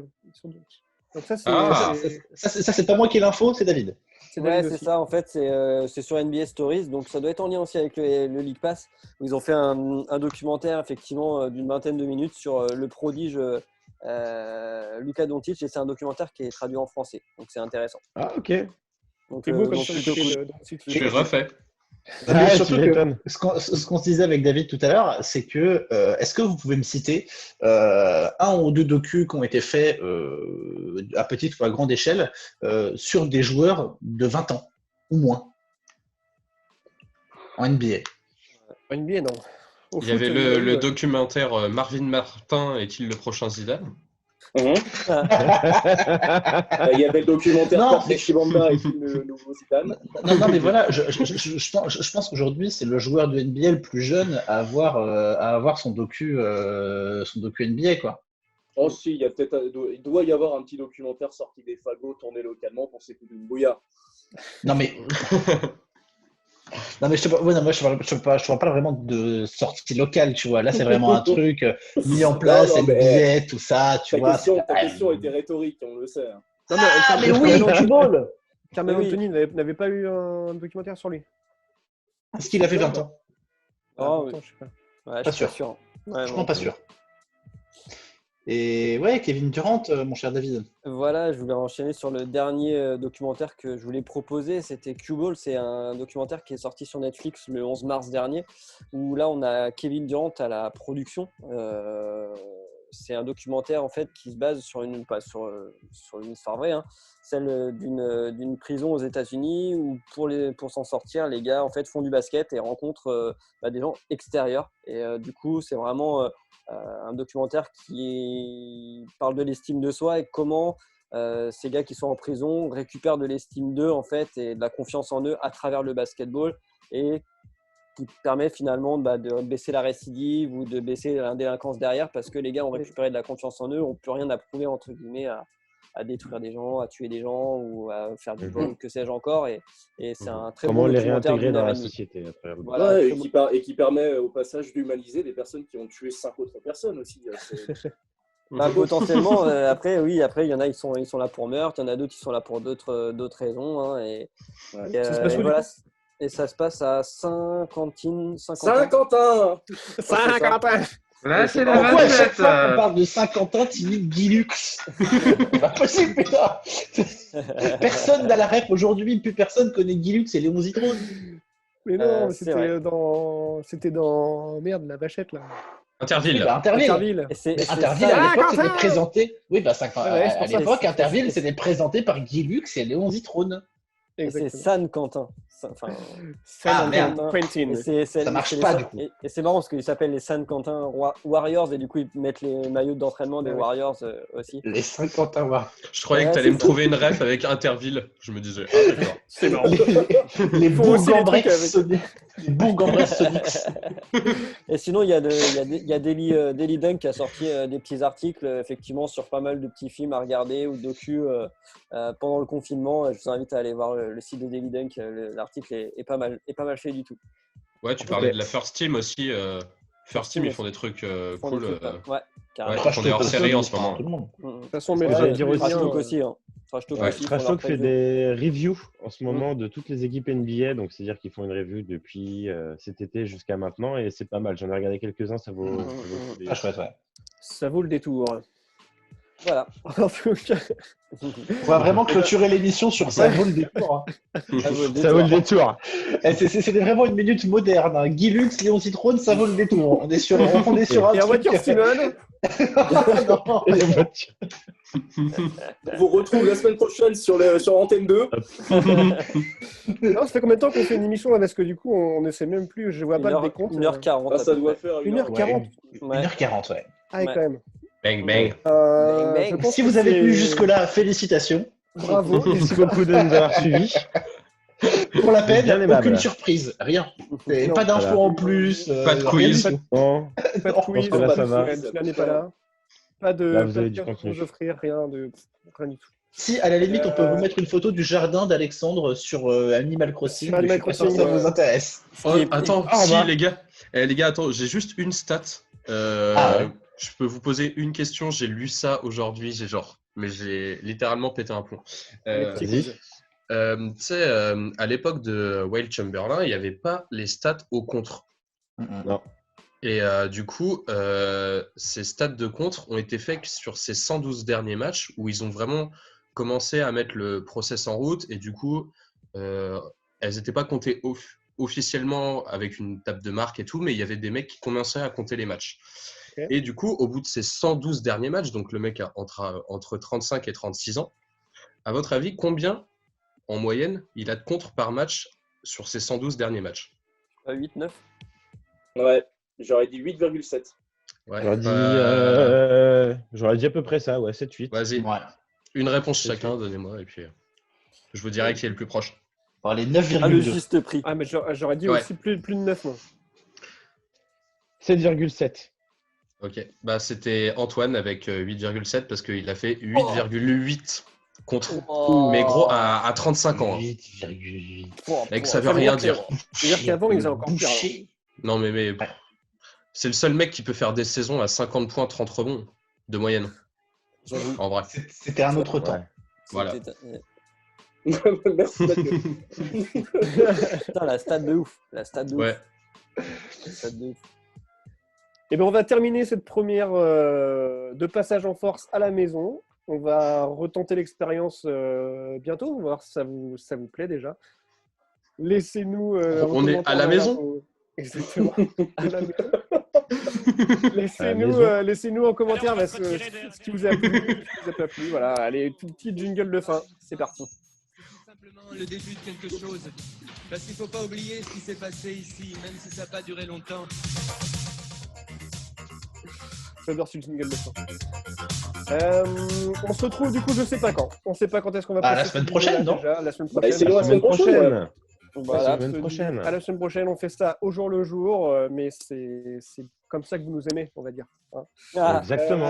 Donc ça, c'est. Ah. Ça, c'est pas moi qui ai l'info, c'est David. Ouais, David c'est aussi. ça, en fait, c'est sur NBA Stories, donc ça doit être en lien aussi avec le League Pass, où ils ont fait un documentaire, effectivement, d'une vingtaine de minutes sur le prodige Luka Doncic, et c'est un documentaire qui est traduit en français, donc c'est intéressant. Ah, ok. Donc, C'est beau comme donc ça. plutôt cool. Je suis refait. Mais Ouais, surtout tu que m'étonnes. ce qu'on se disait avec David tout à l'heure, c'est que est-ce que vous pouvez me citer un ou deux docus qui ont été faits à petite ou à grande échelle sur des joueurs de 20 ans ou moins en NBA? En NBA, non. Au Il y foot, avait il y en a eu, le ouais. documentaire Marvin Martin est-il le prochain Zidane? Il y avait le documentaire Non, Patrick mais- Chibamba et le nouveau Zidane. Non, mais voilà, je pense qu'aujourd'hui, c'est le joueur de NBA le plus jeune à avoir son docu NBA, quoi. Oh si, il doit y avoir un petit documentaire sorti des fagots tourné localement pour s'écouter une bouilla. Non, mais. Non, mais je te parle vraiment de sortie locale, tu vois. Là, c'est vraiment un truc mis en place, Non, mais, NBA, tout ça, tu vois. Ta question était rhétorique, on le sait. Hein. Non, Ah, mais oui, tu voles! Carmelo Oui. Anthony n'avait pas eu un documentaire sur lui. Est-ce qu'il a fait 20 ans? Oh, Attends, oui. je sais pas. Ouais, Pas je suis sûr. Ouais, Franchement, bon. pas sûr. Et ouais, Kevin Durant, mon cher David. Voilà, je voulais enchaîner sur le dernier documentaire que je voulais proposer. C'était Q-Ball. C'est un documentaire qui est sorti sur Netflix le 11 mars dernier, où là, on a Kevin Durant à la production. C'est un documentaire en fait qui se base sur une histoire vraie, hein, celle d'une prison aux États-Unis où pour s'en sortir, les gars en fait font du basket et rencontrent des gens extérieurs. Et du coup, c'est vraiment un documentaire qui parle de l'estime de soi et comment ces gars qui sont en prison récupèrent de l'estime d'eux en fait et de la confiance en eux à travers le basketball, et qui permet finalement de baisser la récidive ou de baisser la délinquance derrière, parce que les gars ont récupéré de la confiance en eux, n'ont plus rien à prouver entre guillemets à détruire des gens, à tuer des gens ou à faire du vol, que sais-je encore. Et c'est un très Comment bon les documentaire réintégrer d'une dans heure la et demie. société après. Voilà, Ouais, très et qui permet au passage d'humaniser des personnes qui ont tué 5 autres personnes aussi. Potentiellement, après, il y en a, ils sont là pour meurtre, il y en a d'autres qui sont là pour d'autres raisons. Hein, et Ça se passe où, du voilà. coup Et ça se passe à Saint-Quentin. Saint-Quentin. Saint-Quentin. Là, c'est la Pourquoi à chaque 27. fois qu'on parle de Saint-Quentin, tu dis Guilux? C'est pas possible, putain. Personne n'a la ref aujourd'hui, plus personne connaît Guilux et Léon Zitrone. Mais non, C'est vrai. c'était dans. Merde, la vachette là. Interville. Bah, Interville. Interville. Et c'est Mais c'est Interville, ça. à l'époque, Quentin. c'était présenté. Oui, bah, c'est pour à ça. l'époque, Interville, c'était présenté par Guilux et Léon Zitrone. Et c'est Exactement. San Quentin. merde. Quentin. Ça marche pas, du coup. Et c'est marrant parce qu'ils s'appellent les Saint-Quentin Warriors et du coup ils mettent les maillots d'entraînement des Warriors aussi. Les Saint-Quentin Warriors. Je croyais que tu allais me trouver une ref avec Interville. Je me disais, d'accord. C'est marrant. Les Bourg-en-Bresse Sonics. Et sinon, il y a Daily Dunk qui a sorti des petits articles effectivement sur pas mal de petits films à regarder ou docu pendant le confinement. Je vous invite à aller voir le site de Daily Dunk. L'article est pas mal fait du tout. Ouais, tu parlais de la First Team aussi. First Team, ils font des trucs cool. Ouais, carrément. On est hors série en ce moment. De toute façon, mais j'allais dire Trash Talk aussi. Trash Talk fait des reviews en ce moment de toutes les équipes NBA, donc c'est-à-dire qu'ils font une review depuis cet été jusqu'à maintenant et c'est pas mal. J'en ai regardé quelques-uns, ça vaut. Ah, chouette, ouais. Ça vaut le détour. Voilà. En tout cas, On va vraiment clôturer l'émission sur ça vaut le détour. Ça vaut le détour. C'est vraiment une minute moderne. Hein. Guy Lux, Léon Citrone, ça vaut le détour. On est sur un et en voiture, Simone. On vous retrouve la semaine prochaine sur Antenne 2. Non, ça fait combien de temps qu'on fait une émission là? Parce que du coup, on ne sait même plus. Je vois pas le décompte. 1h40. Ah, ça doit faire 1h40. 1h40, ouais. Ah, quand même. Bang, bang. Bang, bang. Si vous avez tenu jusque-là, félicitations. Bravo. Merci beaucoup de nous avoir suivis. Pour la peine, Bien aimable. aucune surprise, rien. Et Non, pas d'infos voilà. en plus. Pas de quiz. Bon, Pas de quiz. que là, pas ça de va. quiz, Là n'est pas là. Pas de Là, vous avez du podcast contenu. pour offrir, rien du tout. Si, à la limite, on peut vous mettre une photo du jardin d'Alexandre sur Animal Crossing. Sur Animal Je suis pas sûr que Crossing, ça vous intéresse. Oh, attends, Ah, si bah. les gars, attends, j'ai juste une stat. Ah ouais. Je peux vous poser une question. J'ai lu ça aujourd'hui. J'ai littéralement pété un plomb. vas-y. Tu sais, à l'époque de Wilt Chamberlain, il n'y avait pas les stats au contre. Non. Et du coup, ces stats de contre ont été faits sur ces 112 derniers matchs où ils ont vraiment commencé à mettre le process en route. Et du coup, elles n'étaient pas comptées officiellement avec une table de marque et tout, mais il y avait des mecs qui commençaient à compter les matchs. Okay. Et du coup, au bout de ces 112 derniers matchs, donc le mec a entre 35 et 36 ans, à votre avis, combien en moyenne il a de contre par match sur ces 112 derniers matchs? 8, 9. Ouais, j'aurais dit 8,7. Ouais, j'aurais dit à peu près ça, ouais, 7-8. Vas-y, Ouais. une réponse chacun, donnez-moi, et puis je vous dirai qui est le plus proche. Bon, les 9,2. Ah, le juste prix. Ah, mais j'aurais dit Ouais. aussi plus de 9, moi. 7,7. Ok, bah c'était Antoine avec 8,7 parce qu'il a fait 8,8 contre. Oh. Mais gros, à 35 ans. Hein. 8,8. Mec, ça veut rien dire. C'est-à-dire qu'avant, ils ont encore pire. Bouché. Non, mais c'est le seul mec qui peut faire des saisons à 50 points, 30 rebonds de moyenne. J'avoue. En vrai. C'était un autre temps. Ouais. Voilà. Merci, Mathieu. Putain, la stade de ouf. La stade de ouf. Ouais. La stade de ouf. Et bien, on va terminer cette première de passage en force à la maison. On va retenter l'expérience bientôt. On va voir si ça vous plaît déjà. Laissez-nous. On est à la maison. Exactement. À la maison. Laissez-nous en commentaire ce qui vous a plu, ce qui vous a pas plu. Voilà, allez, tout petit jingle de fin. C'est parti. Simplement le début de quelque chose. Parce qu'il ne faut pas oublier ce qui s'est passé ici, même si ça n'a pas duré longtemps. J'adore ce jingle de fin. On se retrouve du coup, je sais pas quand. On sait pas quand est-ce qu'on va passer. La semaine prochaine, non déjà. La semaine Bah, prochaine. c'est la semaine prochaine. Voilà, La semaine prochaine. À la semaine prochaine, on fait ça au jour le jour, mais c'est comme ça que vous nous aimez, on va dire. Hein. Ah. Exactement.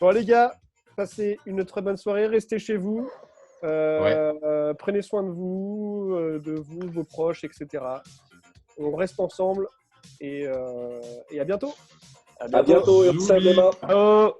Bon les gars, passez une très bonne soirée, restez chez vous, prenez soin de vous, vos proches, etc. On reste ensemble et à bientôt. À bientôt, et on se lève les mains. Oh